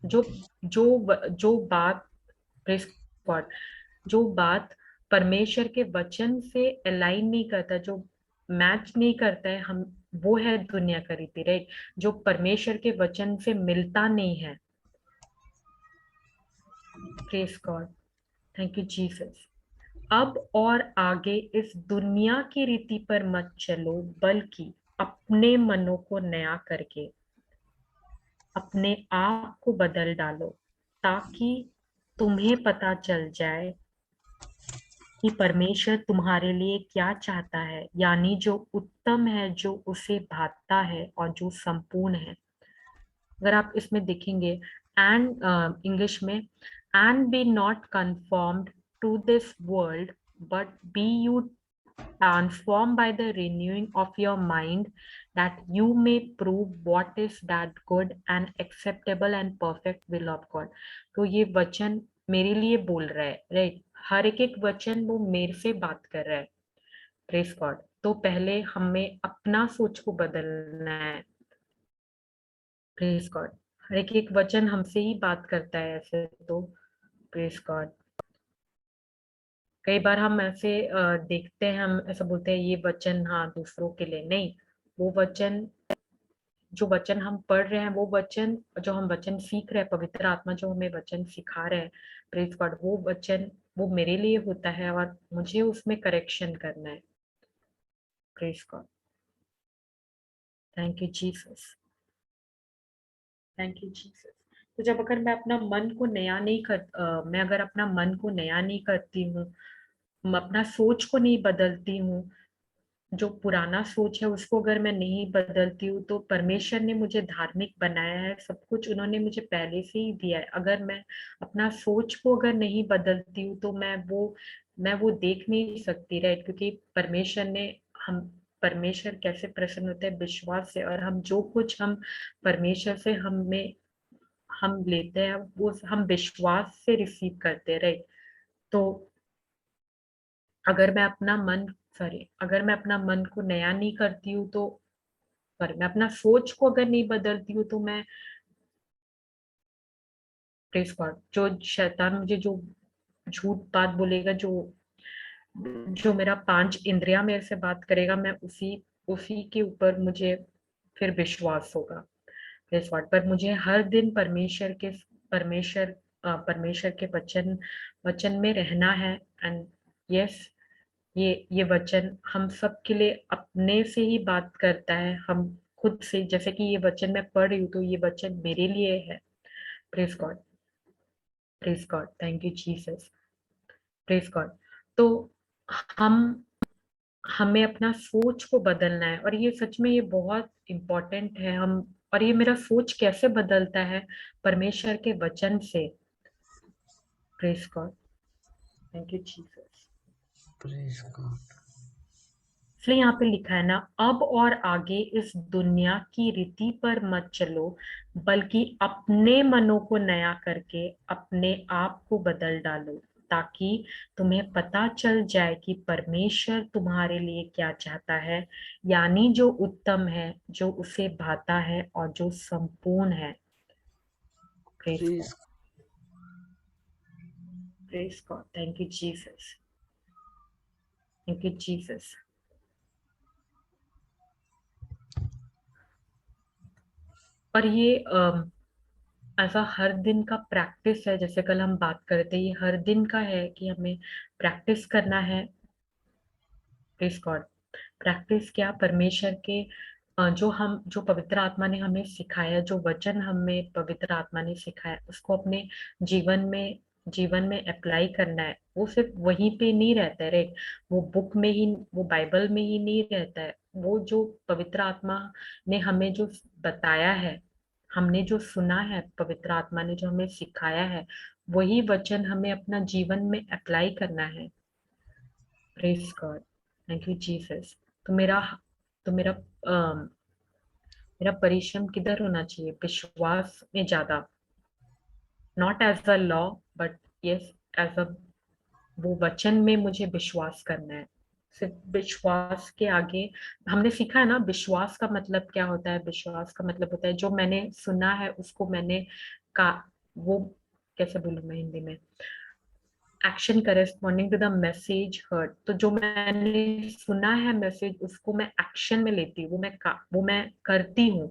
[SPEAKER 1] जो जो बात, प्रेज गॉड, जो बात परमेश्वर के वचन से अलाइन नहीं करता, जो मैच नहीं करता है, हम वो है दुनिया का रीति, राइट? जो परमेश्वर के वचन से मिलता नहीं है। Praise God, thank you Jesus. अब और आगे इस दुनिया की रीति पर मत चलो, बल्कि अपने मनों को नया करके अपने आप को बदल डालो, ताकि तुम्हें पता चल जाए कि परमेश्वर तुम्हारे लिए क्या चाहता है, यानी जो उत्तम है, जो उसे भाता है और जो संपूर्ण है। अगर आप इसमें देखेंगे, एंड इंग्लिश में, and be not conformed to this world, but be you transformed by the renewing of your mind, that you may prove what is that good and acceptable and perfect will of God। तो ये वचन मेरे लिए बोल रहा है, right? हर एक एक वचन वो मेरे से बात कर रहा है। Praise God. तो पहले हमें अपना सोच को बदलना है। Praise God. हर एक एक वचन हमसे ही बात करता है ऐसे तो। Praise God. कई बार हम ऐसे देखते हैं, हम ऐसा बोलते हैं ये वचन हाँ दूसरों के लिए नहीं। वो वचन, जो वचन हम पढ़ रहे हैं, वो वचन, जो हम वचन सीख रहे हैं, पवित्र आत्मा जो हमें वचन सिखा रहे हैं, प्रेज गॉड, वो वचन वो मेरे लिए होता है और मुझे उसमें करेक्शन करना है। Praise God, thank you Jesus, thank you Jesus. तो जब अगर मैं अपना मन को नया नहीं मैं अगर अपना मन को नया नहीं करती हूँ, मैं अपना सोच को नहीं बदलती हूँ, जो पुराना सोच है उसको अगर मैं नहीं बदलती हूँ, तो परमेश्वर ने मुझे धार्मिक बनाया है, सब कुछ उन्होंने मुझे पहले से ही दिया है। अगर मैं अपना सोच को अगर नहीं बदलती हूँ, तो मैं वो देख नहीं सकती, राइट? क्योंकि परमेश्वर ने, हम, परमेश्वर कैसे प्रसन्न होते हैं? विश्वास से। और हम जो कुछ हम परमेश्वर से हम लेते हैं, वो हम विश्वास से रिसीव करते हैं, राइट? तो अगर मैं अपना मन, सॉरी, अगर मैं अपना मन को नया नहीं करती हूँ, तो पर मैं अपना सोच को अगर नहीं बदलती हूँ, तो मैं, प्रेज गॉड, जो शैतान मुझे जो झूठ बात बोलेगा, जो जो मेरा पांच इंद्रियां मेरे से बात करेगा, मैं उसी उसी के ऊपर मुझे फिर विश्वास होगा। Praise God. पर मुझे हर दिन परमेश्वर परमेश्वर के वचन वचन में रहना है। एंड यस, ये वचन हम सब के लिए अपने से ही बात करता है, हम खुद से। जैसे कि ये वचन मैं पढ़ रही हूँ, तो ये वचन मेरे लिए है। Praise God, praise God, thank you Jesus, praise God. तो हम हमें अपना सोच को बदलना है, और ये सच में ये बहुत इम्पोर्टेंट है। हम, और ये मेरा सोच कैसे बदलता है? परमेश्वर के वचन से। Praise God, thank you Jesus.
[SPEAKER 2] Praise God.
[SPEAKER 1] इसलिए यहाँ पे लिखा है ना, अब और आगे इस दुनिया की रीति पर मत चलो, बल्कि अपने मनों को नया करके अपने आप को बदल डालो, ताकि तुम्हें पता चल जाए कि परमेश्वर तुम्हारे लिए क्या चाहता है, यानी जो उत्तम है, जो उसे भाता है और जो संपूर्ण है। Praise God,
[SPEAKER 2] praise
[SPEAKER 1] praise God, thank you Jesus, thank you Jesus. और ये ऐसा हर दिन का प्रैक्टिस है। जैसे कल हम बात कर रहे थे, ये हर दिन का है कि हमें प्रैक्टिस करना है। Praise God. प्रैक्टिस क्या? परमेश्वर के जो पवित्र आत्मा ने हमें सिखाया, जो वचन हमें पवित्र आत्मा ने सिखाया, उसको अपने जीवन में जीवन में अप्लाई करना है। वो सिर्फ वहीं पे नहीं रहता है, राइट? वो बुक में ही, वो बाइबल में ही नहीं रहता है। वो जो पवित्र आत्मा ने हमें जो बताया है, हमने जो सुना है, पवित्र आत्मा ने जो हमें सिखाया है, वही वचन हमें अपना जीवन में अप्लाई करना है। Praise God, thank you Jesus. तो मेरा मेरा परिश्रम किधर होना चाहिए? विश्वास में ज्यादा, not as a law but yes as a, वो वचन में मुझे विश्वास करना है। सिर्फ विश्वास के आगे हमने सीखा है ना, विश्वास का मतलब क्या होता है? विश्वास का मतलब होता है जो मैंने सुना है उसको मैंने का वो कैसे बोलूं मैं हिंदी में, action corresponding to the message heard. तो जो मैंने सुना है मैसेज उसको मैं एक्शन में लेती हूँ, वो मैं करती हूँ।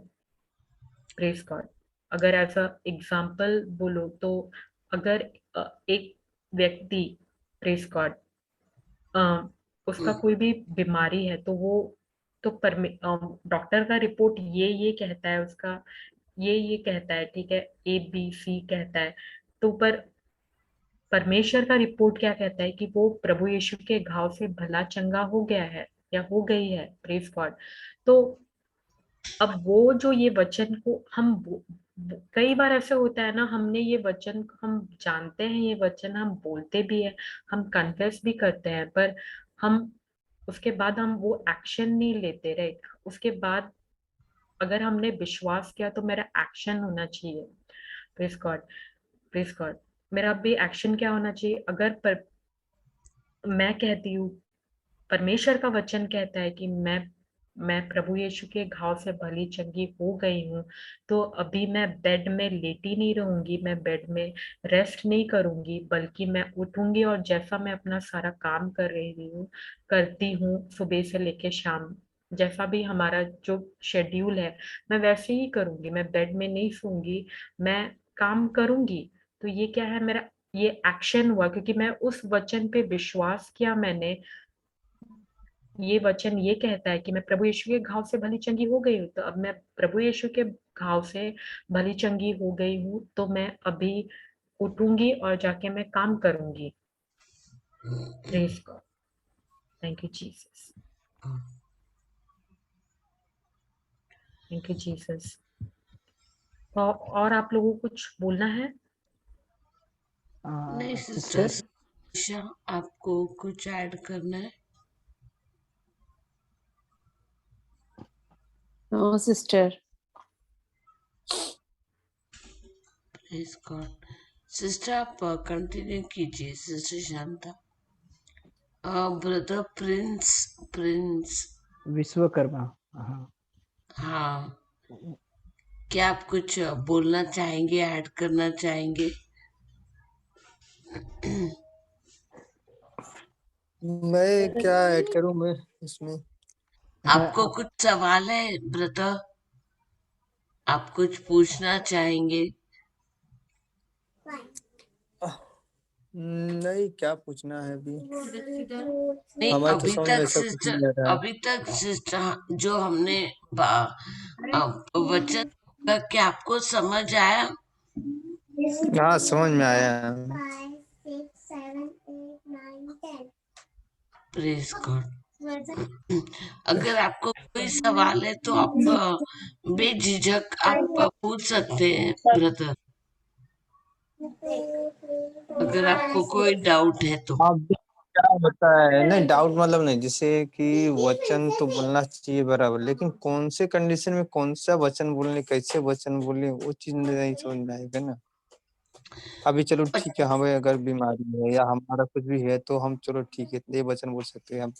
[SPEAKER 1] Praise God. अगर एज अ एग्जाम्पल बोलो तो अगर एक व्यक्ति, प्रेज गॉड, उसका
[SPEAKER 2] हम्म,
[SPEAKER 1] कोई भी बीमारी है तो वो तो डॉक्टर का रिपोर्ट ये कहता है उसका, ये कहता है, ठीक है, ABC कहता है। तो पर परमेश्वर का रिपोर्ट क्या कहता है कि वो प्रभु यीशु के घाव से भला चंगा हो गया है या हो गई है। Praise God. तो अब वो जो ये वचन को कई बार ऐसे होता है ना, हमने ये वचन हम जानते हैं, ये वचन हम बोलते भी है, हम कन्फेस भी करते हैं, पर हम उसके बाद हम वो एक्शन नहीं लेते रहे। उसके बाद अगर हमने विश्वास किया तो मेरा एक्शन होना चाहिए। Praise God. Praise God. मेरा भी एक्शन क्या होना चाहिए? मैं कहती हूँ, परमेश्वर का वचन कहता है कि मैं प्रभु यीशु के घाव से भली चंगी हो गई हूँ, तो अभी मैं बेड में लेटी नहीं रहूंगी, मैं बेड में रेस्ट नहीं करूंगी, बल्कि मैं उठूंगी और जैसा मैं अपना सारा काम कर रही हूँ, करती हूँ सुबह से लेके शाम, जैसा भी हमारा जो शेड्यूल है, मैं वैसे ही करूंगी। मैं बेड में नहीं सोऊंगी, मैं काम करूंगी। तो ये क्या है? मेरा ये एक्शन हुआ क्योंकि मैं उस वचन पे विश्वास किया मैंने। ये वचन ये कहता है कि मैं प्रभु यीशु के घाव से भली चंगी हो गई हूँ, तो अब मैं प्रभु यीशु के घाव से भली चंगी हो गई हूँ, तो मैं अभी उठूंगी और जाके मैं काम करूंगी। Praise God. Thank you Jesus. Thank you Jesus. और आप लोगों को कुछ बोलना है?
[SPEAKER 2] नहीं सिस्टर,
[SPEAKER 3] सिस्टर,
[SPEAKER 2] आपको कुछ ऐड करना है?
[SPEAKER 4] No sister.
[SPEAKER 2] Praise God. Sister आप कंटिन्यू कीजिए sister Shanta. Brother Prince, Prince,
[SPEAKER 3] Vishwakarma. हाँ।
[SPEAKER 2] हाँ, क्या आप कुछ बोलना चाहेंगे, ऐड करना चाहेंगे?
[SPEAKER 5] मैं क्या ऐड करूं मैं इसमें?
[SPEAKER 2] आपको कुछ सवाल है ब्रदर? आप कुछ पूछना चाहेंगे?
[SPEAKER 5] नहीं, क्या पूछना है अभी?
[SPEAKER 2] नहीं,
[SPEAKER 5] हमारे तो समझ में ऐसा कुछ नहीं आ रहा है।
[SPEAKER 2] अभी तक सिस्टर जो हमने वचन का क्या आपको समझ आया?
[SPEAKER 5] हाँ, समझ में आया।
[SPEAKER 2] Praise God. अगर आपको कोई सवाल है तो आप बेझिझक आप पूछ सकते हैं ब्रदर, अगर आपको कोई डाउट है तो।
[SPEAKER 5] अब क्या होता है, नहीं डाउट मतलब नहीं, जैसे कि वचन तो बोलना चाहिए बराबर, लेकिन कौन से कंडीशन में कौन सा वचन बोलने, कैसे वचन बोलने, वो चीज नहीं समझ में आएगा ना। अभी चलो ठीक है, हमें अगर बीमारी है या हमारा कुछ भी है तो हम चलो ठीक है ये वचन बोल सकते हैं हम,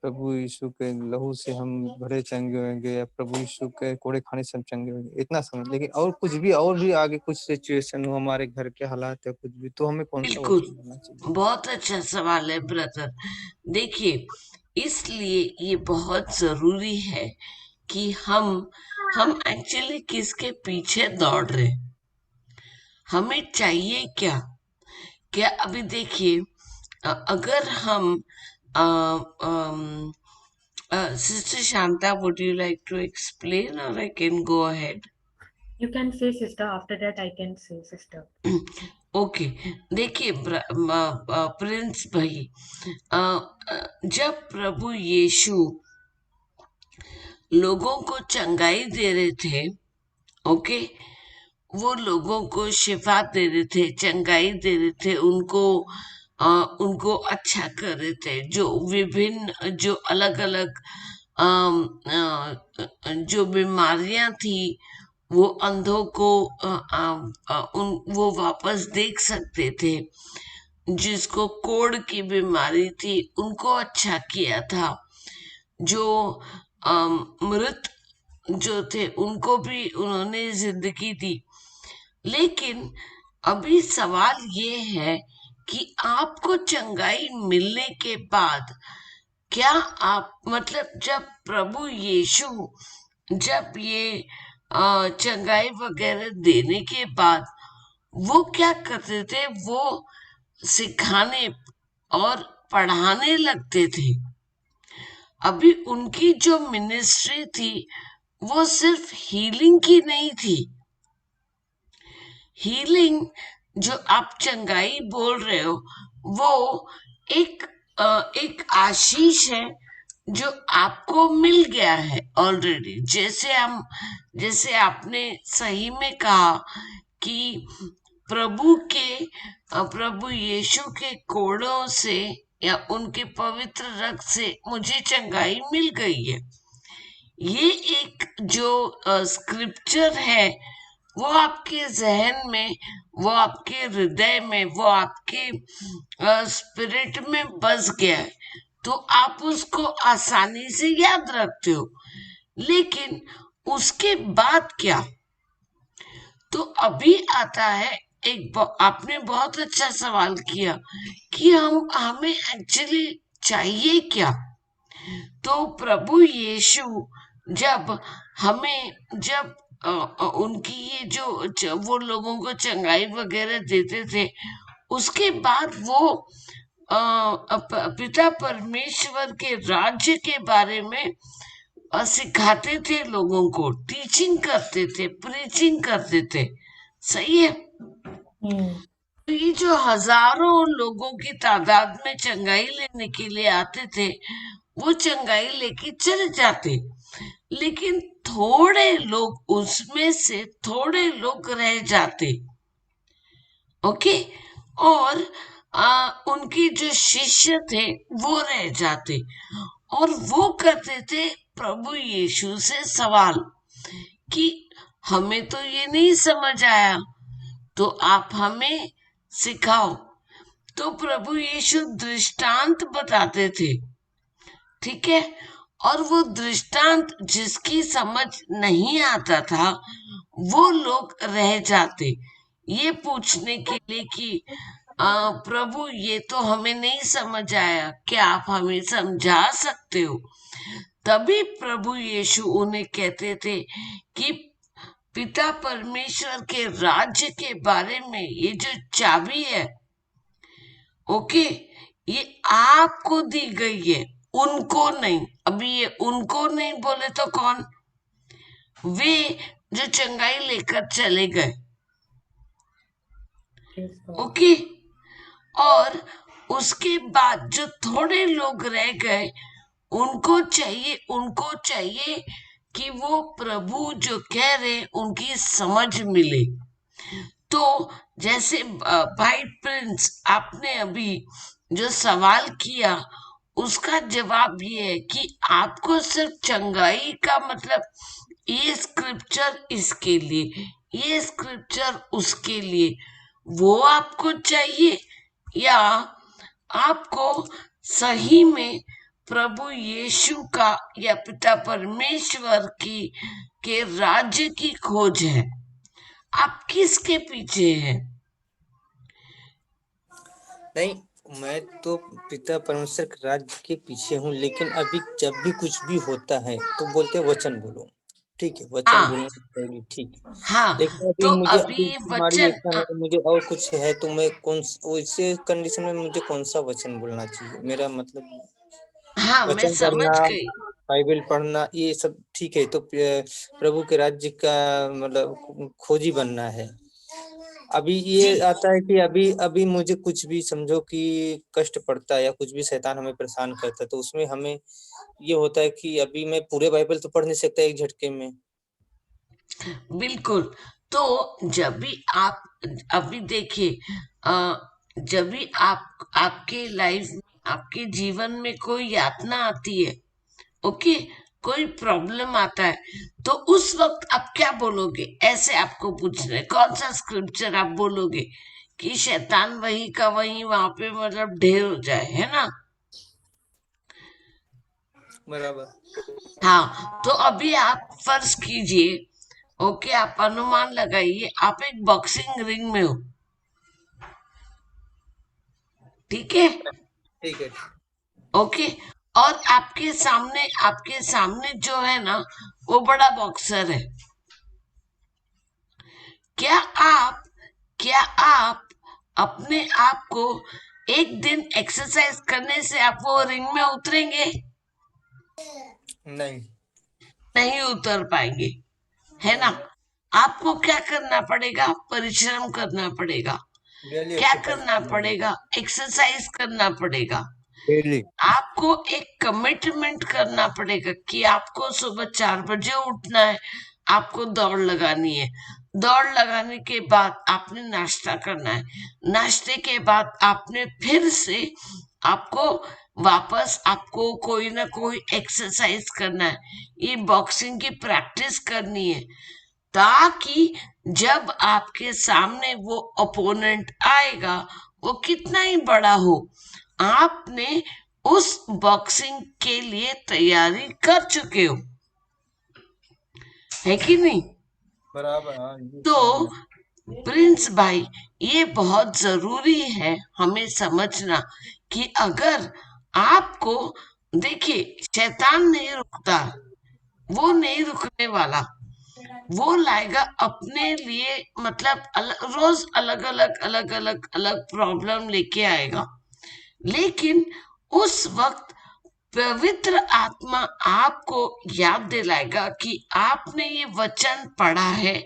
[SPEAKER 5] प्रभु यीशु के लहू से हम भरे चंगे होंगे, या प्रभु यीशु के कोड़े खाने से हम चंगे होंगे, इतना समझ। लेकिन और भी आगे कुछ सिचुएशन हो, हमारे घर के हालात है कुछ भी, तो हमें कौन सा
[SPEAKER 2] बिल्कुल,
[SPEAKER 5] वचन बोलना चाहिए?
[SPEAKER 2] बहुत अच्छा सवाल है ब्रदर। देखिए, इसलिए ये बहुत जरूरी है कि हम एक्चुअली किसके पीछे दौड़ रहे, हमें चाहिए क्या। क्या अभी देखिए, अगर हम sister Shanta, would you like to explain or I can go ahead?
[SPEAKER 1] You can say sister, after that I can say sister.
[SPEAKER 2] Okay, देखिए प्रिंस भाई, जब प्रभु यीशु लोगों को चंगाई दे रहे थे, ओके, वो लोगों को शिफा दे रहे थे, चंगाई दे रहे थे, उनको उनको अच्छा कर रहे थे, जो विभिन्न जो अलग अलग जो बीमारियां थी वो अंधों को वो वापस देख सकते थे, जिसको कोढ़ की बीमारी थी उनको अच्छा किया था, जो मृत जो थे उनको भी उन्होंने जिंदगी दी। लेकिन अभी सवाल ये है कि आपको चंगाई मिलने के बाद क्या आप मतलब जब प्रभु यीशु जब ये चंगाई वगैरह देने के बाद वो क्या करते थे, वो सिखाने और पढ़ाने लगते थे। अभी उनकी जो मिनिस्ट्री थी वो सिर्फ हीलिंग की नहीं थी। हीलिंग जो आप चंगाई बोल रहे हो वो एक एक आशीष है जो आपको मिल गया है ऑलरेडी। जैसे आपने सही में कहा कि प्रभु यीशु के कोड़ों से या उनके पवित्र रक्त से मुझे चंगाई मिल गई है। ये एक जो स्क्रिप्चर है वो आपके जहन में, वो आपके हृदय में, वो आपके स्पिरिट में बस गया है, तो आप उसको आसानी से याद रखते हो। लेकिन उसके बाद क्या? तो अभी आता है आपने बहुत अच्छा सवाल किया कि हमें एक्चुअली चाहिए क्या। तो प्रभु यीशु जब उनकी ये वो लोगों को चंगाई वगैरह देते थे, उसके बाद वो पिता परमेश्वर के राज्य के बारे में सिखाते थे, लोगों को टीचिंग करते थे, प्रीचिंग करते थे। सही है। तो ये जो हजारों लोगों की तादाद में चंगाई लेने के लिए आते थे, वो चंगाई लेके चले जाते, लेकिन थोड़े लोग, उसमें से थोड़े लोग रह जाते। ओके। और उनके जो शिष्य थे वो रह जाते और वो करते थे प्रभु यीशु से सवाल कि हमें तो ये नहीं समझ आया, तो आप हमें सिखाओ। तो प्रभु यीशु दृष्टांत बताते थे, ठीक है। और वो दृष्टांत जिसकी समझ नहीं आता था वो लोग रह जाते ये पूछने के लिए कि प्रभु ये तो हमें नहीं समझ आया, क्या आप हमें समझा सकते हो? तभी प्रभु यीशु उन्हें कहते थे कि पिता परमेश्वर के राज्य के बारे में ये जो चाबी है, ओके, ये आपको दी गई है, उनको नहीं। अभी ये उनको नहीं बोले तो कौन? वे जो चंगाई लेकर चले गए। ओके। और उसके बाद जो थोड़े लोग रह गए, उनको चाहिए कि वो प्रभु जो कह रहे उनकी समझ मिले। तो जैसे भाई प्रिंस, आपने अभी जो सवाल किया उसका जवाब ये है कि आपको सिर्फ चंगाई का मतलब ये स्क्रिप्चर इसके लिए, ये स्क्रिप्चर उसके लिए, वो आपको चाहिए, या आपको सही में प्रभु यीशु का या पिता परमेश्वर की के राज्य की खोज है? आप किसके पीछे हैं?
[SPEAKER 5] नहीं, मैं तो पिता परमेश्वर के राज्य के पीछे हूँ, लेकिन अभी जब भी कुछ भी होता है तो बोलते वचन बोलो, ठीक है, वचन बोलना चाहिए, ठीक है।
[SPEAKER 2] हाँ,
[SPEAKER 5] लेकिन
[SPEAKER 2] तो
[SPEAKER 5] मुझे
[SPEAKER 2] अभी
[SPEAKER 5] बीमारी
[SPEAKER 2] वचन
[SPEAKER 5] ऐसा है, मुझे और कुछ है, तो मैं वैसे कंडीशन में मुझे कौन सा वचन बोलना चाहिए? मेरा मतलब
[SPEAKER 2] हाँ, मैं
[SPEAKER 5] वचन
[SPEAKER 2] समझ
[SPEAKER 5] करना,
[SPEAKER 2] गई।
[SPEAKER 5] बाइबल पढ़ना, ये सब ठीक है। तो प्रभु के राज्य का मतलब खोजी बनना है। अभी ये आता है कि अभी मुझे कुछ भी समझो कि कष्ट पड़ता है या कुछ भी शैतान हमें परेशान करता है, तो उसमें हमें ये होता है कि अभी मैं पूरे बाइबल तो पढ़ नहीं सकता एक झटके में।
[SPEAKER 2] बिल्कुल। तो जब भी आप अभी देखिए, जब भी आपके लाइफ में, आपके जीवन में कोई यातना आती है, ओके, कोई प्रॉब्लम आता है, तो उस वक्त आप क्या बोलोगे? ऐसे आपको पूछ रहे कौन सा स्क्रिप्चर आप बोलोगे कि शैतान वही का वही वहां पे मतलब ढेर हो जाए, है ना?
[SPEAKER 5] बराबर।
[SPEAKER 2] हाँ, तो अभी आप फर्ज कीजिए, ओके, आप अनुमान लगाइए, आप एक बॉक्सिंग रिंग में हो, ठीक है,
[SPEAKER 5] ठीक है।
[SPEAKER 2] ओके, और आपके सामने जो है ना, वो बड़ा बॉक्सर है। क्या आप क्या आप अपने आप को एक दिन एक्सरसाइज करने से आप वो रिंग में उतरेंगे?
[SPEAKER 5] नहीं।
[SPEAKER 2] नहीं उतर पाएंगे, है ना? आपको क्या करना पड़ेगा? परिश्रम करना पड़ेगा।
[SPEAKER 5] डेली
[SPEAKER 2] क्या
[SPEAKER 5] एक्सरसाइज
[SPEAKER 2] करना
[SPEAKER 5] करना पड़ेगा।
[SPEAKER 2] पड़ेगा? एक्सरसाइज करना पड़ेगा।
[SPEAKER 5] डेली।
[SPEAKER 2] आपको एक कमिटमेंट करना पड़ेगा कि आपको सुबह 4 बजे उठना है, आपको दौड़ लगानी है। दौड़ लगाने के बाद आपने नाश्ता करना है। नाश्ते के बाद आपने फिर से आपको वापस आपको कोई ना कोई एक्सरसाइज करना है। ये बॉक्सिंग की प्रैक्टिस करनी है, ताकि जब आपके सामने वो ओपोनेंट आएगा, वो कितना ही बड़ा हो, आपने उस बॉक्सिंग के लिए तैयारी कर चुके हो, है कि नहीं?
[SPEAKER 5] बराबर, हाँ, ये
[SPEAKER 2] तो
[SPEAKER 5] समझ में।
[SPEAKER 2] प्रिंस भाई, ये बहुत जरूरी है हमें समझना कि अगर आपको, देखिए, शैतान नहीं रुकता, वो नहीं रुकने वाला, वो लाएगा अपने लिए, मतलब रोज अलग अलग लेके आएगा। लेकिन उस वक्त पवित्र आत्मा आपको याद दिलाएगा कि आपने ये वचन पढ़ा है,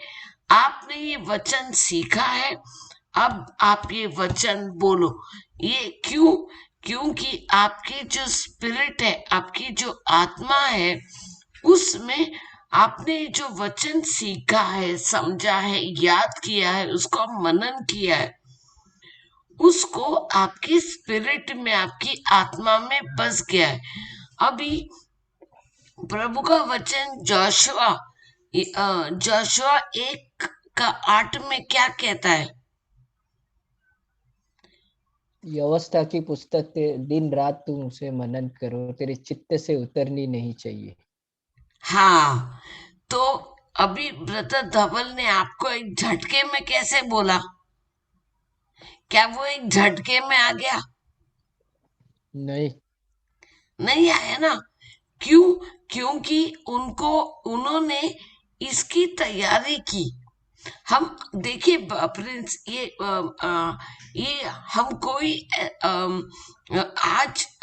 [SPEAKER 2] आपने ये वचन सीखा है, अब आप ये वचन बोलो। ये क्यों? क्योंकि आपकी जो स्पिरिट है, आपकी जो आत्मा है, उसमें आपने जो वचन सीखा है, समझा है, याद किया है, उसको मनन किया है, उसको आपकी स्पिरिट में, आपकी आत्मा में बस गया है। अभी प्रभु का वचन जोशुआ 1:8 में क्या कहता है?
[SPEAKER 3] व्यवस्था की पुस्तक दिन रात तुम उसे मनन करो, तेरे चित्त से उतरनी नहीं चाहिए।
[SPEAKER 2] हाँ, तो अभी ब्रदर धवल ने आपको एक झटके में कैसे बोला? क्या वो एक झटके में आ गया?
[SPEAKER 3] नहीं।
[SPEAKER 2] नहीं आया ना। क्यों? क्योंकि उन्होंने इसकी तैयारी की। हम देखिए प्रिंस, ये हम कोई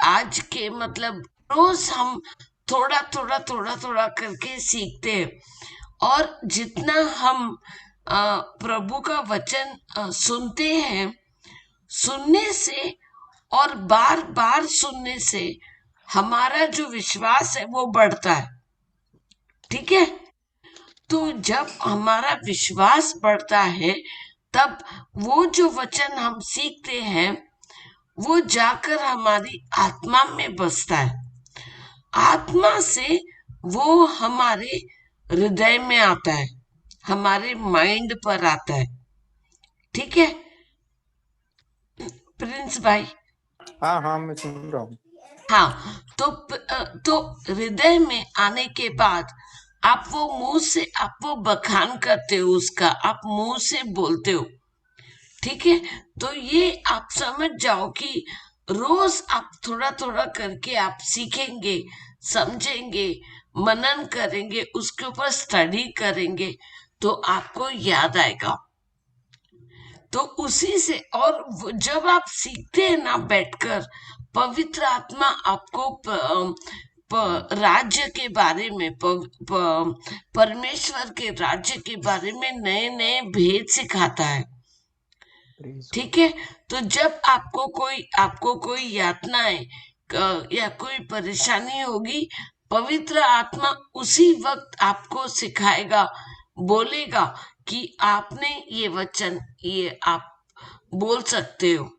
[SPEAKER 2] आज के मतलब रोज हम थोड़ा करके सीखते हैं, और जितना हम प्रभु का वचन सुनते हैं, सुनने से और बार बार सुनने से हमारा जो विश्वास है वो बढ़ता है, ठीक है? तो जब हमारा विश्वास बढ़ता है, तब वो जो वचन हम सीखते हैं, वो जाकर हमारी आत्मा में बसता है। आत्मा से वो हमारे हृदय में आता है, हमारे माइंड पर आता है, ठीक है प्रिंस भाई?
[SPEAKER 5] हाँ हाँ, मैं सुन रहा हूँ।
[SPEAKER 2] हाँ, तो हृदय में आने के बाद आप वो मुंह से आप वो बखान करते हो उसका, आप मुंह से बोलते हो, ठीक है? तो ये आप समझ जाओ कि रोज आप थोड़ा थोड़ा करके आप सीखेंगे, समझेंगे, मनन करेंगे, उसके ऊपर स्टडी करेंगे, तो आपको याद आएगा। तो उसी से, और जब आप सीखते हैं ना बैठकर, पवित्र आत्मा आपको राज्य के बारे में, परमेश्वर के राज्य के बारे में नए नए भेद सिखाता है, ठीक है? तो जब आपको कोई यातनाएं या कोई परेशानी होगी, पवित्र आत्मा उसी वक्त आपको सिखाएगा, बोलेगा कि आपने ये वचन, ये आप बोल सकते हो,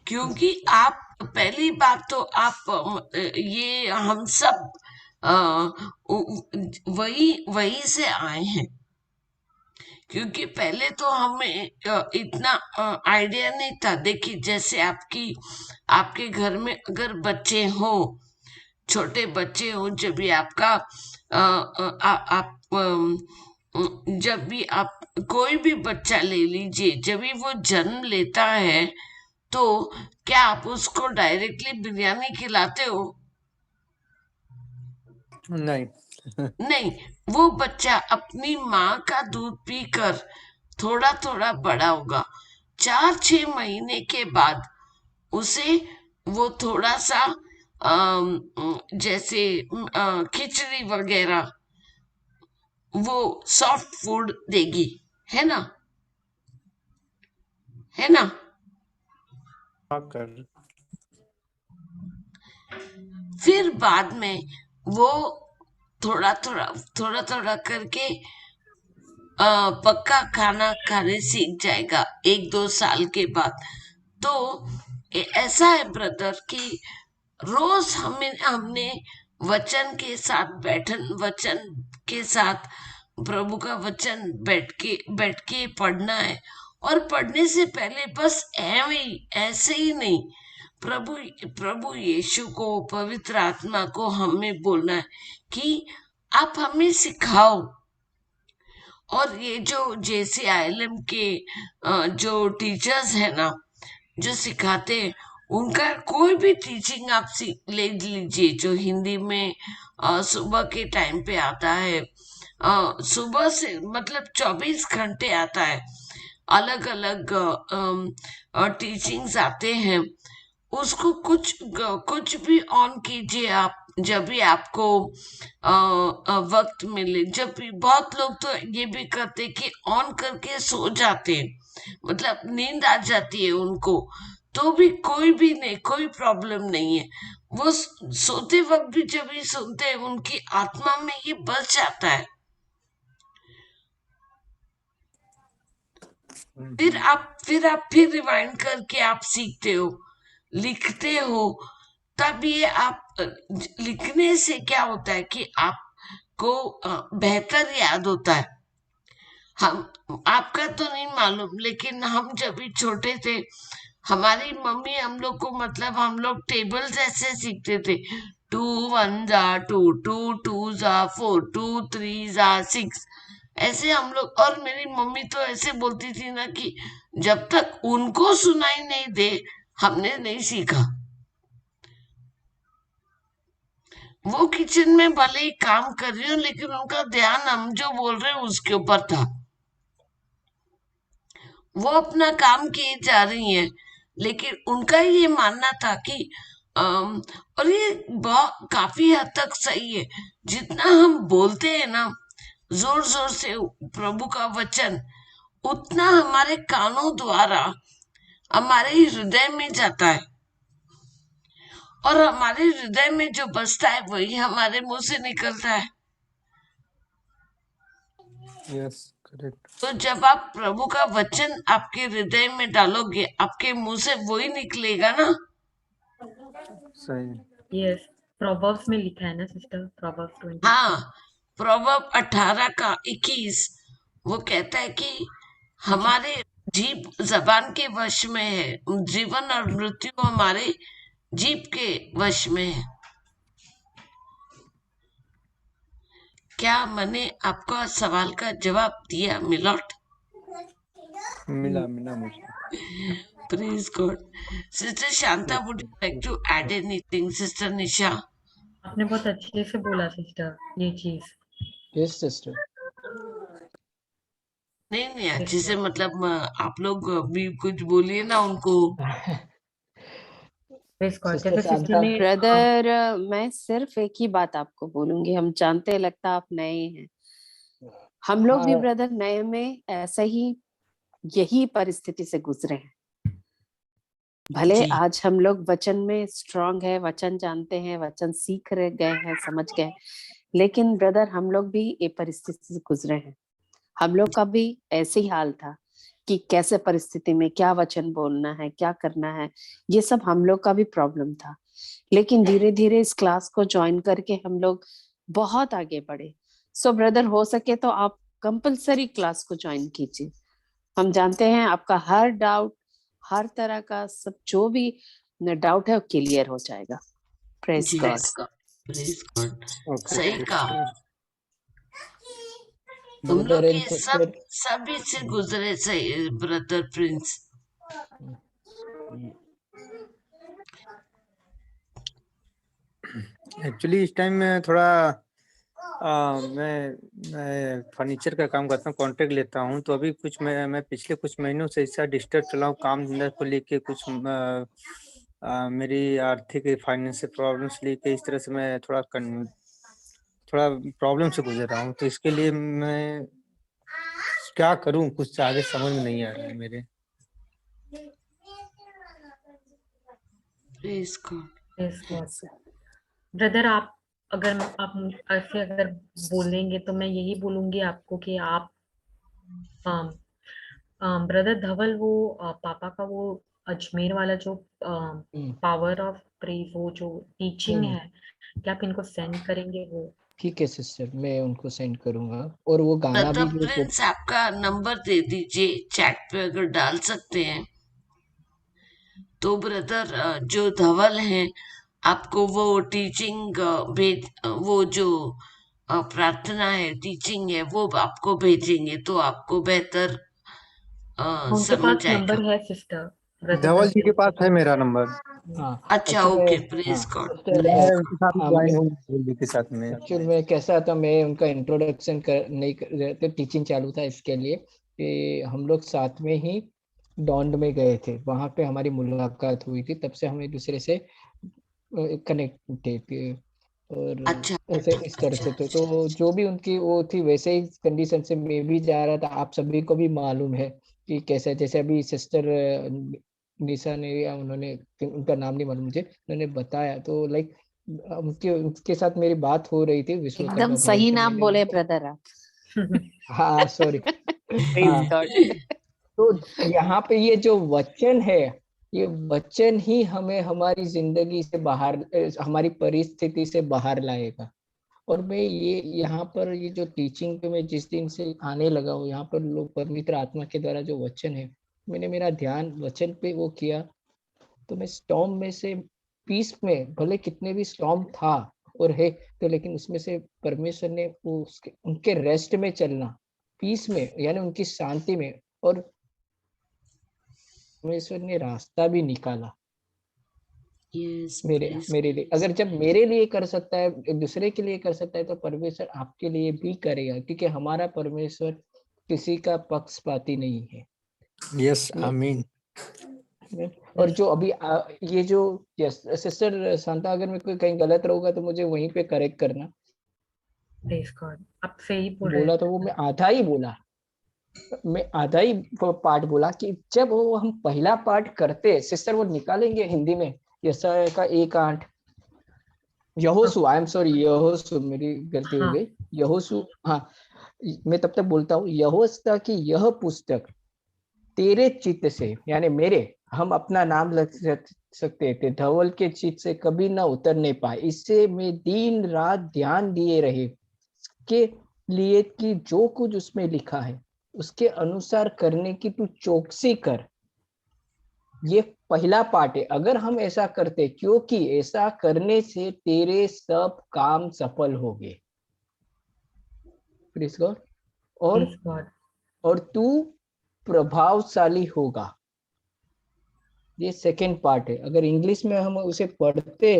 [SPEAKER 2] क्योंकि आप पहली बात तो आप ये हम सब वही वही से आए हैं, क्योंकि पहले तो हमें इतना आइडिया नहीं था। देखिए जैसे आपके घर में अगर बच्चे हो, छोटे बच्चे हो, जब भी आपका आप जब भी आप कोई भी बच्चा ले लीजिए, जब भी वो जन्म लेता है तो क्या आप उसको डायरेक्टली बिरयानी खिलाते हो?
[SPEAKER 5] नहीं।
[SPEAKER 2] नहीं, वो बच्चा अपनी माँ का दूध पीकर थोड़ा थोड़ा बड़ा होगा। 4-6 महीने के बाद उसे वो थोड़ा सा जैसे खिचड़ी वगैरह, वो सॉफ्ट फूड देगी, है ना, है ना।
[SPEAKER 5] हाँ कर।
[SPEAKER 2] फिर बाद में वो थोड़ा थोड़ा थोड़ा थोड़ा करके पक्का खाना खाने सीख जाएगा 1-2 साल के बाद। तो ऐसा है ब्रदर कि रोज हमने वचन के साथ प्रभु का वचन बैठ के पढ़ना है। और पढ़ने से पहले बस ऐसे ही नहीं, प्रभु प्रभु यीशु को, पवित्र आत्मा को हमें बोलना है कि आप हमें सिखाओ। और ये जो JCILM के जो टीचर्स है ना, जो सिखाते हैं, उनका कोई भी टीचिंग आप ले लीजिए जो हिंदी में सुबह के टाइम पे आता है। सुबह से मतलब 24 घंटे आता है, अलग अलग टीचिंग्स आते हैं। उसको कुछ भी ऑन कीजिए आप, जब भी आपको वक्त मिले। जब भी बहुत लोग तो ये भी करते कि ऑन करके सो जाते हैं, मतलब नींद आ जाती है उनको, तो भी नहीं, कोई प्रॉब्लम नहीं है। वो सोते वक्त भी जब ये सुनते हैं, उनकी आत्मा में ये बस जाता है। फिर रिवाइंड करके आप सीखते हो, लिखते हो। तब ये आप लिखने से क्या होता है कि आपको बेहतर याद होता है। हम आपका तो नहीं मालूम, लेकिन हम जब भी छोटे थे, हमारी मम्मी हम लोग को, मतलब हम लोग टेबल्स ऐसे सीखते थे, 2 1 जा 2, 2 2 जा 4, 2 3 जा 6, ऐसे हम लोग। और मेरी मम्मी तो ऐसे बोलती थी ना कि जब तक उनको सुनाई नहीं दे, हमने नहीं सीखा। वो किचन में भले ही काम कर रही हो, लेकिन उनका ध्यान हम जो बोल रहे हैं उसके ऊपर था। वो अपना काम किए जा रही हैं, लेकिन उनका ये मानना था कि और ये बहुत काफी हद तक सही है। जितना हम बोलते हैं ना जोर जोर से प्रभु का वचन, उतना हमारे कानों द्वारा हमारे हृदय में जाता है, और हमारे हृदय में जो बसता है वही हमारे मुंह से निकलता है।
[SPEAKER 5] Yes correct.
[SPEAKER 2] तो जब आप प्रभु का वचन आपके हृदय में डालोगे, आपके मुंह से वही निकलेगा ना।
[SPEAKER 5] सही।
[SPEAKER 1] यस, प्रोवर्ब्स में लिखा है ना सिस्टर, प्रोवर्ब्स 20।
[SPEAKER 2] हाँ, प्रोवर्ब 18 का 21 वो कहता है कि हमारे जीभ जबान के वश में है, जीवन और मृत्यु हमारे जीभ के वश में है। क्या मैंने आपका सवाल का जवाब दिया मिलॉट?
[SPEAKER 5] मिला मुझे।
[SPEAKER 2] Please God. Sister Shanta, would you like to add anything? Sister Nisha?
[SPEAKER 1] आपने बहुत अच्छे से बोला सिस्टर ये चीज।
[SPEAKER 3] Yes sister.
[SPEAKER 2] नहीं अच्छे से, मतलब आप लोग भी कुछ बोलिए ना उनको।
[SPEAKER 3] सिस्टर
[SPEAKER 1] जैसे सिस्टर
[SPEAKER 3] शांता।
[SPEAKER 1] ने
[SPEAKER 4] ब्रदर, मैं सिर्फ एक ही बात आपको बोलूंगी। हम जानते हैं, लगता आप नए हैं, हम लोग भी
[SPEAKER 3] हाँ,
[SPEAKER 4] ब्रदर नए में ऐसा ही यही परिस्थिति से गुजरे हैं। भले
[SPEAKER 2] जी
[SPEAKER 4] आज हम लोग वचन में स्ट्रांग है, वचन जानते हैं, वचन सीख रहे गए हैं, समझ गए, लेकिन ब्रदर हम लोग भी ये परिस्थिति से गुजरे हैं। हम लोग का भी ऐसे ही हाल था। कि कैसे परिस्थिति में क्या वचन बोलना है, क्या करना है। ये सब हम लोग का भी प्रॉब्लम था, लेकिन धीरे धीरे इस क्लास को ज्वाइन करके हम लोग बहुत आगे बढ़े। सो ब्रदर, हो सके तो आप कंपलसरी क्लास को ज्वाइन कीजिए। हम जानते हैं आपका हर डाउट, हर तरह का सब जो भी डाउट है वो क्लियर हो जाएगा। प्रेज
[SPEAKER 2] जी
[SPEAKER 4] गॉड।
[SPEAKER 2] Praise God.
[SPEAKER 5] ओके
[SPEAKER 2] सही कहा। तुम लोग
[SPEAKER 3] ब्रदर एंड
[SPEAKER 2] ये
[SPEAKER 3] सिस्टर,
[SPEAKER 2] सभी से गुजरे सही ब्रदर प्रिंस।
[SPEAKER 5] एक्चुअली इस टाइम में थोड़ा मैं फर्नीचर का काम करता हूँ, कॉन्ट्रैक्ट लेता हूँ। तो अभी मैं पिछले कुछ महीनों से ऐसा डिस्टर्ब चला हूँ काम धंधा को लेके, कुछ मेरी आर्थिक फाइनेंशियल प्रॉब्लम्स लेके इस तरह से मैं थोड़ा प्रॉब्लम से गुजर रहा हूँ। तो इसके लिए मैं क्या करूँ, कुछ आगे समझ में नहीं आ रहा है मेरे।
[SPEAKER 2] Praise God.
[SPEAKER 1] ब्रदर, आप ऐसे अगर बोलेंगे तो मैं यही बोलूंगी आपको कि आप ब्रदर धवल, वो पापा का वो अजमेर वाला जो पावर ऑफ प्रेज, वो जो टीचिंग है, क्या आप इनको सेंड करेंगे वो?
[SPEAKER 3] ठीक है सिस्टर, मैं उनको सेंड करूंगा। और वो गाना
[SPEAKER 2] ब्रदर
[SPEAKER 3] भी जो
[SPEAKER 2] प्रिंस आपका नंबर दे दीजिए चैट पे, अगर डाल सकते हैं तो। ब्रदर जो धवल हैं, आपको वो टीचिंग भेज, वो जो प्रार्थना है, टीचिंग है, वो आपको भेजेंगे तो आपको बेहतर
[SPEAKER 1] उनके
[SPEAKER 2] समझ
[SPEAKER 1] पास
[SPEAKER 2] आएगा।
[SPEAKER 1] नंबर है सिस्टर, ब्रदर
[SPEAKER 5] धवल जी
[SPEAKER 1] धवल
[SPEAKER 5] के पास
[SPEAKER 1] के।
[SPEAKER 5] है मेरा नंबर।
[SPEAKER 3] हाँ
[SPEAKER 2] अच्छा,
[SPEAKER 3] एक्चुअली
[SPEAKER 2] ओके,
[SPEAKER 3] हाँ
[SPEAKER 2] प्रेज गॉड,
[SPEAKER 3] सिस्टर,
[SPEAKER 2] प्रेज
[SPEAKER 5] मैं उनके
[SPEAKER 2] गॉड।
[SPEAKER 5] साथ
[SPEAKER 3] हाँ
[SPEAKER 5] ज्वाइन हूँ धवल जी के साथ में।
[SPEAKER 3] एक्चुअली में कैसा था, मैं उनका इंट्रोडक्शन कर नहीं कर रहे थे, टीचिंग चालू था इसके लिए कि हम लोग साथ में ही डॉन्ड में गए थे, वहां पे हमारी मुलाकात हुई थी, तब से हम एक दूसरे से कनेक्ट थे। और
[SPEAKER 2] अच्छा
[SPEAKER 3] ऐसे
[SPEAKER 2] अच्छा
[SPEAKER 3] इस तरह
[SPEAKER 2] अच्छा
[SPEAKER 3] से तो जो भी उनकी वो थी वैसे ही कंडीशन से मैं भी जा रहा था। आप सभी को भी मालूम है कि कैसे, जैसे अभी सिस्टर निशा ने, या उन्होंने, उनका नाम नहीं मालूम मुझे, उन्होंने बताया तो लाइक उनके उनके साथ मेरी बात हो रही थी,
[SPEAKER 4] एकदम
[SPEAKER 3] विश्वकर्मा भाई
[SPEAKER 4] सही
[SPEAKER 3] थे,
[SPEAKER 4] नाम
[SPEAKER 3] मैंने
[SPEAKER 4] बोले
[SPEAKER 3] उनको,
[SPEAKER 4] ब्रदर आप।
[SPEAKER 3] हाँ सॉरी,
[SPEAKER 4] प्रेज
[SPEAKER 3] हाँ।
[SPEAKER 4] गॉड।
[SPEAKER 3] तो यहाँ पे ये जो वचन है, ये वचन ही हमें हमारी जिंदगी से बाहर, हमारी परिस्थिति से बाहर लाएगा। और मैं ये यहाँ पर ये जो टीचिंग पे मैं जिस दिन से आने लगा हूँ, यहाँ पर लोग पवित्र आत्मा के द्वारा जो वचन है, मैंने मेरा ध्यान वचन पे वो किया, तो मैं स्टॉर्म में से पीस में, भले कितने भी स्टॉर्म था और है, तो लेकिन उसमें से परमेश्वर ने वो उनके रेस्ट में चलना, पीस में, यानी उनकी शांति में, और परमेश्वर ने रास्ता भी निकाला
[SPEAKER 2] यस,
[SPEAKER 3] मेरे
[SPEAKER 2] प्रेज
[SPEAKER 3] मेरे लिए। अगर जब मेरे लिए कर सकता है, एक दूसरे के लिए कर सकता है, तो परमेश्वर आपके लिए भी करेगा, क्योंकि हमारा परमेश्वर किसी का पक्षपाती नहीं है।
[SPEAKER 5] यस आमीन।
[SPEAKER 3] और जो अभी ये जो सिस्टर शांता, अगर मैं कोई कहीं गलत रहूंगा तो मुझे वहीं पे करेक्ट करना।
[SPEAKER 1] प्रेज गॉड, आप सही बोल रहे
[SPEAKER 3] बोला तो वो
[SPEAKER 1] हैं।
[SPEAKER 3] मैं आधा ही बोला, मैं आधा ही पार्ट बोला कि जब वो हम पहला पार्ट करते, सिस्टर वो निकालेंगे हिंदी में, यशायाह का 1:8, यहोशू, आई एम सॉरी, यहोशू, मेरी गलती हो
[SPEAKER 1] हाँ,
[SPEAKER 3] गई, यहोशू, हाँ। मैं तब तक बोलता हूँ, यहोशू की यह पुस्तक तेरे चित्त से, यानी मेरे, हम अपना नाम लग सकते थे, धवल के चित्त से कभी ना उतरने पाए, इससे मैं दिन रात ध्यान दिए रहे के लिए कि जो कुछ उसमें लिखा है उसके अनुसार करने की तू चौकसी कर। ये पहला पार्ट है, अगर हम ऐसा करते, क्योंकि ऐसा करने से तेरे सब काम सफल हो गए, प्लीज गॉड, और
[SPEAKER 1] प्रेज गॉड।
[SPEAKER 3] और तू प्रभावशाली होगा। ये सेकेंड पार्ट है, अगर इंग्लिश में हम उसे पढ़ते,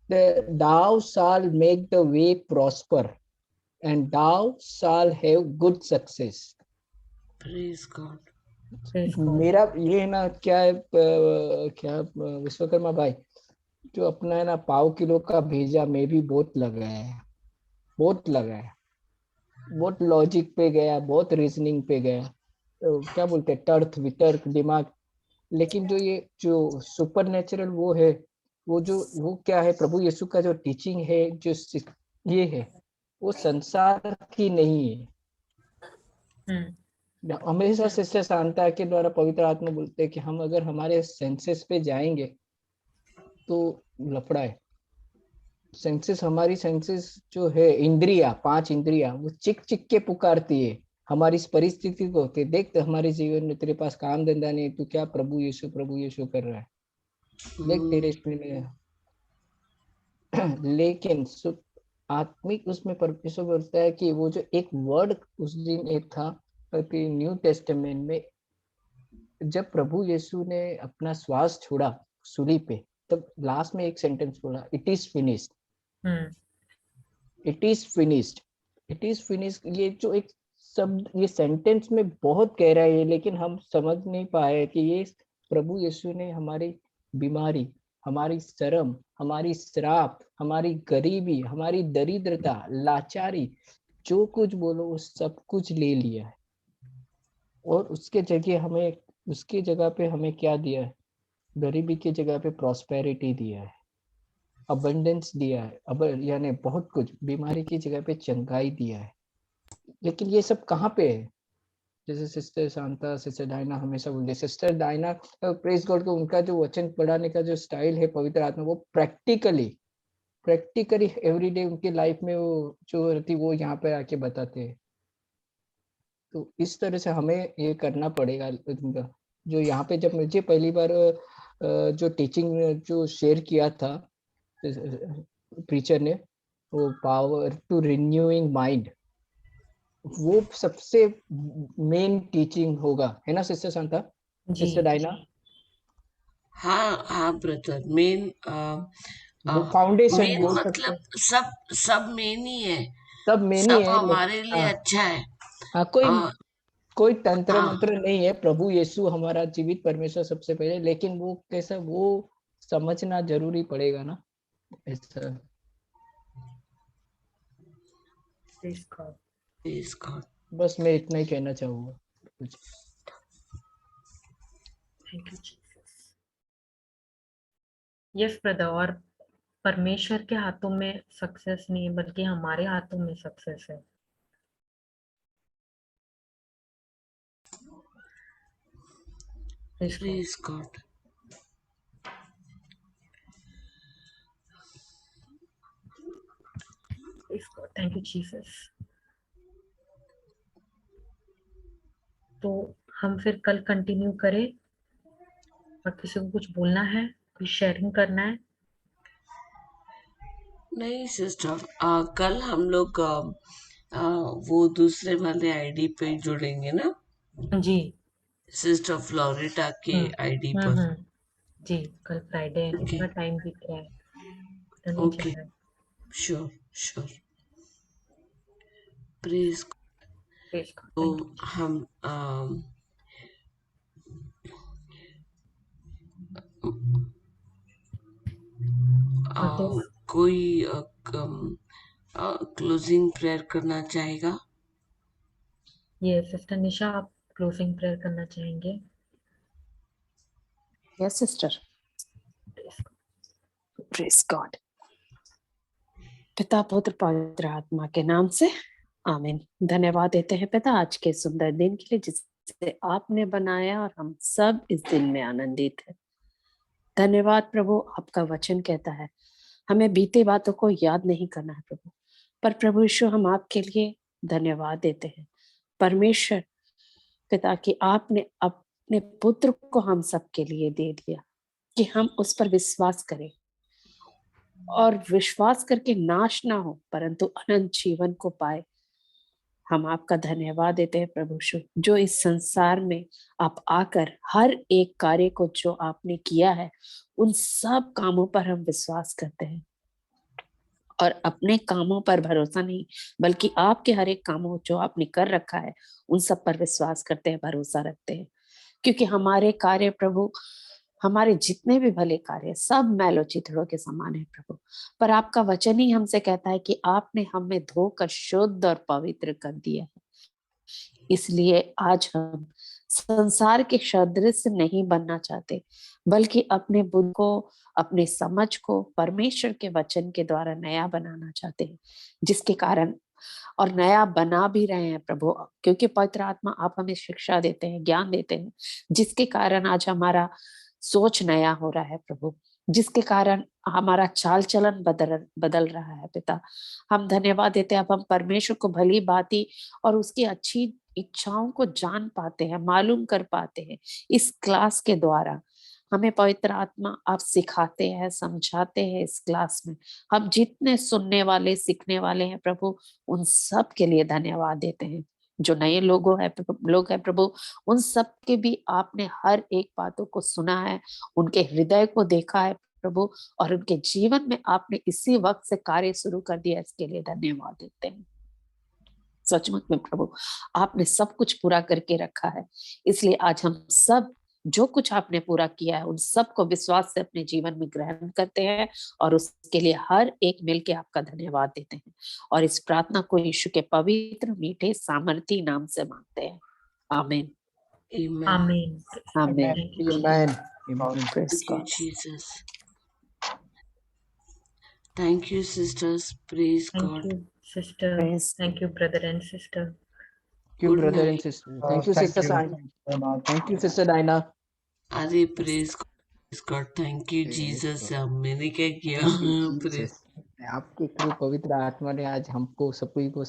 [SPEAKER 3] thou shall make the way prosper and thou shall have good success।
[SPEAKER 2] Praise God.
[SPEAKER 1] Praise God.
[SPEAKER 3] मेरा ये है ना, क्या है, क्या विश्वकर्मा भाई, जो अपना है ना 1/4 किलो का भेजा, मैं भी बहुत लगाया है, बहुत लगाया, बहुत लॉजिक पे गया, बहुत रीजनिंग पे गया, तो क्या बोलते हैं, तर्क वितर्क दिमाग। लेकिन जो ये जो सुपर नेचुरल वो है, वो क्या है, प्रभु यीशु का जो टीचिंग है, जो ये है, वो संसार की नहीं है।
[SPEAKER 1] हम्म।
[SPEAKER 3] हमेशा सिस्टर शांता के द्वारा पवित्र आत्मा बोलते हैं कि हम अगर हमारे सेंसेस पे जाएंगे तो लफड़ा है। सेंसेस, हमारी सेंसेस जो है, इंद्रिया, 5 इंद्रिया, वो चिक चिक के पुकारती है हमारी इस परिस्थिति को कि देख तो हमारे जीवन में तेरे पास काम धंधा नहीं, तू क्या प्रभु यीशु कर रहा है, देख तेरे इसमें लेकिन आत्मिक उसमें परमेश्वर बोलता है कि वो जो एक वर्ड उस दिन एक था न्यू टेस्टामेंट में, जब प्रभु यीशु ने अपना श्वास छोड़ा सूली पे, तब लास्ट में एक सेंटेंस बोला, it is finished, it is finished, it is finished. ये जो एक शब्द, ये सेंटेंस में बहुत गहरा है, लेकिन हम समझ नहीं पाए कि ये प्रभु यीशु ने हमारी बीमारी, हमारी शर्म, हमारी श्राप, हमारी गरीबी, हमारी दरिद्रता, लाचारी, जो कुछ बोलो वो सब कुछ ले लिया है, और उसके जगह पे हमें क्या दिया है? गरीबी की जगह पे प्रॉस्पेरिटी दिया है, अबंडेंस दिया है, अब यानी बहुत कुछ, बीमारी की जगह पे चंगाई दिया है। लेकिन ये सब कहाँ पे है? जैसे सिस्टर शांता, सिस्टर डायना हमेशा बोलते, सिस्टर डायना प्रेज गॉड को, उनका जो वचन पढ़ाने का जो स्टाइल है पवित्र आत्मा, वो प्रैक्टिकली एवरीडे उनकी लाइफ में वो जो रहती वो यहाँ पे आके बताते हैं। तो इस तरह से हमें ये करना पड़ेगा। जो यहाँ पे जब मुझे पहली बार जो टीचिंग जो शेयर किया था प्रीचर ने, वो पावर टू रिन्यूइंग माइंड, वो सबसे मेन टीचिंग होगा, है ना सिस्टर शांता, सिस्टर डायना?
[SPEAKER 2] हाँ हाँ ब्रदर, मेन
[SPEAKER 3] वो फाउंडेशन
[SPEAKER 2] मेन
[SPEAKER 3] बोल सकते
[SPEAKER 2] मतलब
[SPEAKER 3] हैं,
[SPEAKER 2] सब मेन ही है,
[SPEAKER 3] सब मेन ही
[SPEAKER 2] सब
[SPEAKER 3] है,
[SPEAKER 2] हमारे लिए
[SPEAKER 3] हाँ
[SPEAKER 2] अच्छा है।
[SPEAKER 3] हाँ, कोई तंत्र
[SPEAKER 2] हाँ
[SPEAKER 3] मंत्र नहीं है, प्रभु यीशु हमारा जीवित परमेश्वर सबसे पहले, लेकिन वो कैसा, वो समझना जरूरी पड़ेगा ना ऐसा।
[SPEAKER 2] Praise God.
[SPEAKER 3] बस मैं इतना ही कहना चाहूंगा कुछ।
[SPEAKER 1] Thank you Jesus. Yes brother, और परमेश्वर के हाथों में सक्सेस नहीं है, बल्कि हमारे हाथों में सक्सेस है।
[SPEAKER 2] Praise God.
[SPEAKER 1] Thank you Jesus. तो हम फिर कल कंटिन्यू करें, और किसी को कुछ बोलना है, कुछ शेयरिंग करना है?
[SPEAKER 2] नहीं सिस्टर, कल हम लोग वो दूसरे वाले आईडी पे जुड़ेंगे ना,
[SPEAKER 1] जी।
[SPEAKER 2] सिस्टर फ्लोरिडा के आईडी पर।
[SPEAKER 1] हम्म। जी, कल फ्राइडे है,
[SPEAKER 2] ओके
[SPEAKER 1] इतना टाइम बीत गया है, पता नहीं चल
[SPEAKER 2] ओके,
[SPEAKER 1] रहा है।
[SPEAKER 2] Sure sure. Please.
[SPEAKER 1] Praise God,
[SPEAKER 2] तो
[SPEAKER 1] थैंक यू।
[SPEAKER 2] हम
[SPEAKER 1] तो
[SPEAKER 2] कोई क्लोजिंग प्रेयर करना चाहेगा?
[SPEAKER 1] ये सिस्टर निशा, आप क्लोजिंग प्रेयर करना चाहेंगे?
[SPEAKER 4] Yes sister. Praise God. पिता पुत्र पवित्र आत्मा के नाम से आमीन। धन्यवाद देते हैं पिता आज के सुंदर दिन के लिए जिसे आपने बनाया, और हम सब इस दिन में आनंदित हैं। धन्यवाद प्रभु, आपका वचन कहता है हमें बीते बातों को याद नहीं करना है प्रभु, पर प्रभु यीशु हम आपके लिए धन्यवाद देते हैं परमेश्वर पिता कि आपने अपने पुत्र को हम सबके लिए दे दिया, कि हम उस पर विश्वास करें, और विश्वास करके नाश ना हो परंतु अनंत जीवन को पाए। हम आपका धन्यवाद देते हैं प्रभु यीशु, जो इस संसार में आप आकर हर एक कार्य को जो आपने किया है उन सब कामों पर हम विश्वास करते हैं, और अपने कामों पर भरोसा नहीं बल्कि आपके हर एक कामों जो आपने कर रखा है उन सब पर विश्वास करते हैं, भरोसा रखते हैं। क्योंकि हमारे कार्य प्रभु, हमारे जितने भी भले कार्य सब मैलो चिथड़ों के समान है प्रभु, पर आपका वचन ही हमसे कहता है कि आपने हमें धोकर शुद्ध और पवित्र कर दिया है। इसलिए आज हम संसार के सदृश नहीं बनना चाहते, बल्कि अपने बुद्धि को, अपने समझ को परमेश्वर के वचन के द्वारा नया बनाना चाहते हैं, जिसके कारण और नया बना भी रहे हैं प्रभु, क्योंकि पवित्र आत्मा आप हमें शिक्षा देते हैं, ज्ञान देते हैं, जिसके कारण आज हमारा सोच नया हो रहा है प्रभु, जिसके कारण हमारा चाल चलन बदल रहा है पिता। हम धन्यवाद देते हैं, अब हम परमेश्वर को भली भांति और उसकी अच्छी इच्छाओं को जान पाते हैं, मालूम कर पाते हैं इस क्लास के द्वारा। हमें पवित्र आत्मा आप सिखाते हैं, समझाते हैं इस क्लास में। हम जितने सुनने वाले, सीखने वाले हैं प्रभु, उन सब के लिए धन्यवाद देते हैं। जो नए लोग हैं प्रभु, उन सब के भी आपने हर एक बातों को सुना है, उनके हृदय को देखा है प्रभु, और उनके जीवन में आपने इसी वक्त से कार्य शुरू कर दिया, इसके लिए धन्यवाद देते हैं। सचमुच में प्रभु, आपने सब कुछ पूरा करके रखा है, इसलिए आज हम सब जो कुछ आपने पूरा किया है उन सब को विश्वास से अपने जीवन में ग्रहण करते हैं, और उसके लिए हर एक मिलके आपका धन्यवाद देते हैं, और इस प्रार्थना को यीशु के पवित्र मीठे सामर्थी नाम से मांगते हैं। आमीन।
[SPEAKER 2] Amen.
[SPEAKER 1] आमीन।
[SPEAKER 4] आमीन।
[SPEAKER 1] Thank you,
[SPEAKER 3] Amen.
[SPEAKER 1] Jesus.
[SPEAKER 4] Praise
[SPEAKER 2] Thank you,
[SPEAKER 4] God.
[SPEAKER 2] Jesus. Thank you, sisters. Praise
[SPEAKER 1] Thank
[SPEAKER 2] God.
[SPEAKER 1] you, sister.
[SPEAKER 4] Praise
[SPEAKER 1] Thank you, brother and sister.
[SPEAKER 3] Thank you,
[SPEAKER 2] Good
[SPEAKER 3] brother and
[SPEAKER 2] night.
[SPEAKER 3] sister. Thank you, sister Sai. Thank you, sister Dinah.
[SPEAKER 2] अरे praise God. Praise God. Thank you, Jesus. मैंने क्या किया?
[SPEAKER 3] Thank you,
[SPEAKER 2] Praise
[SPEAKER 3] Jesus. आपके through पवित्र आत्मा ने आज हमको सभी को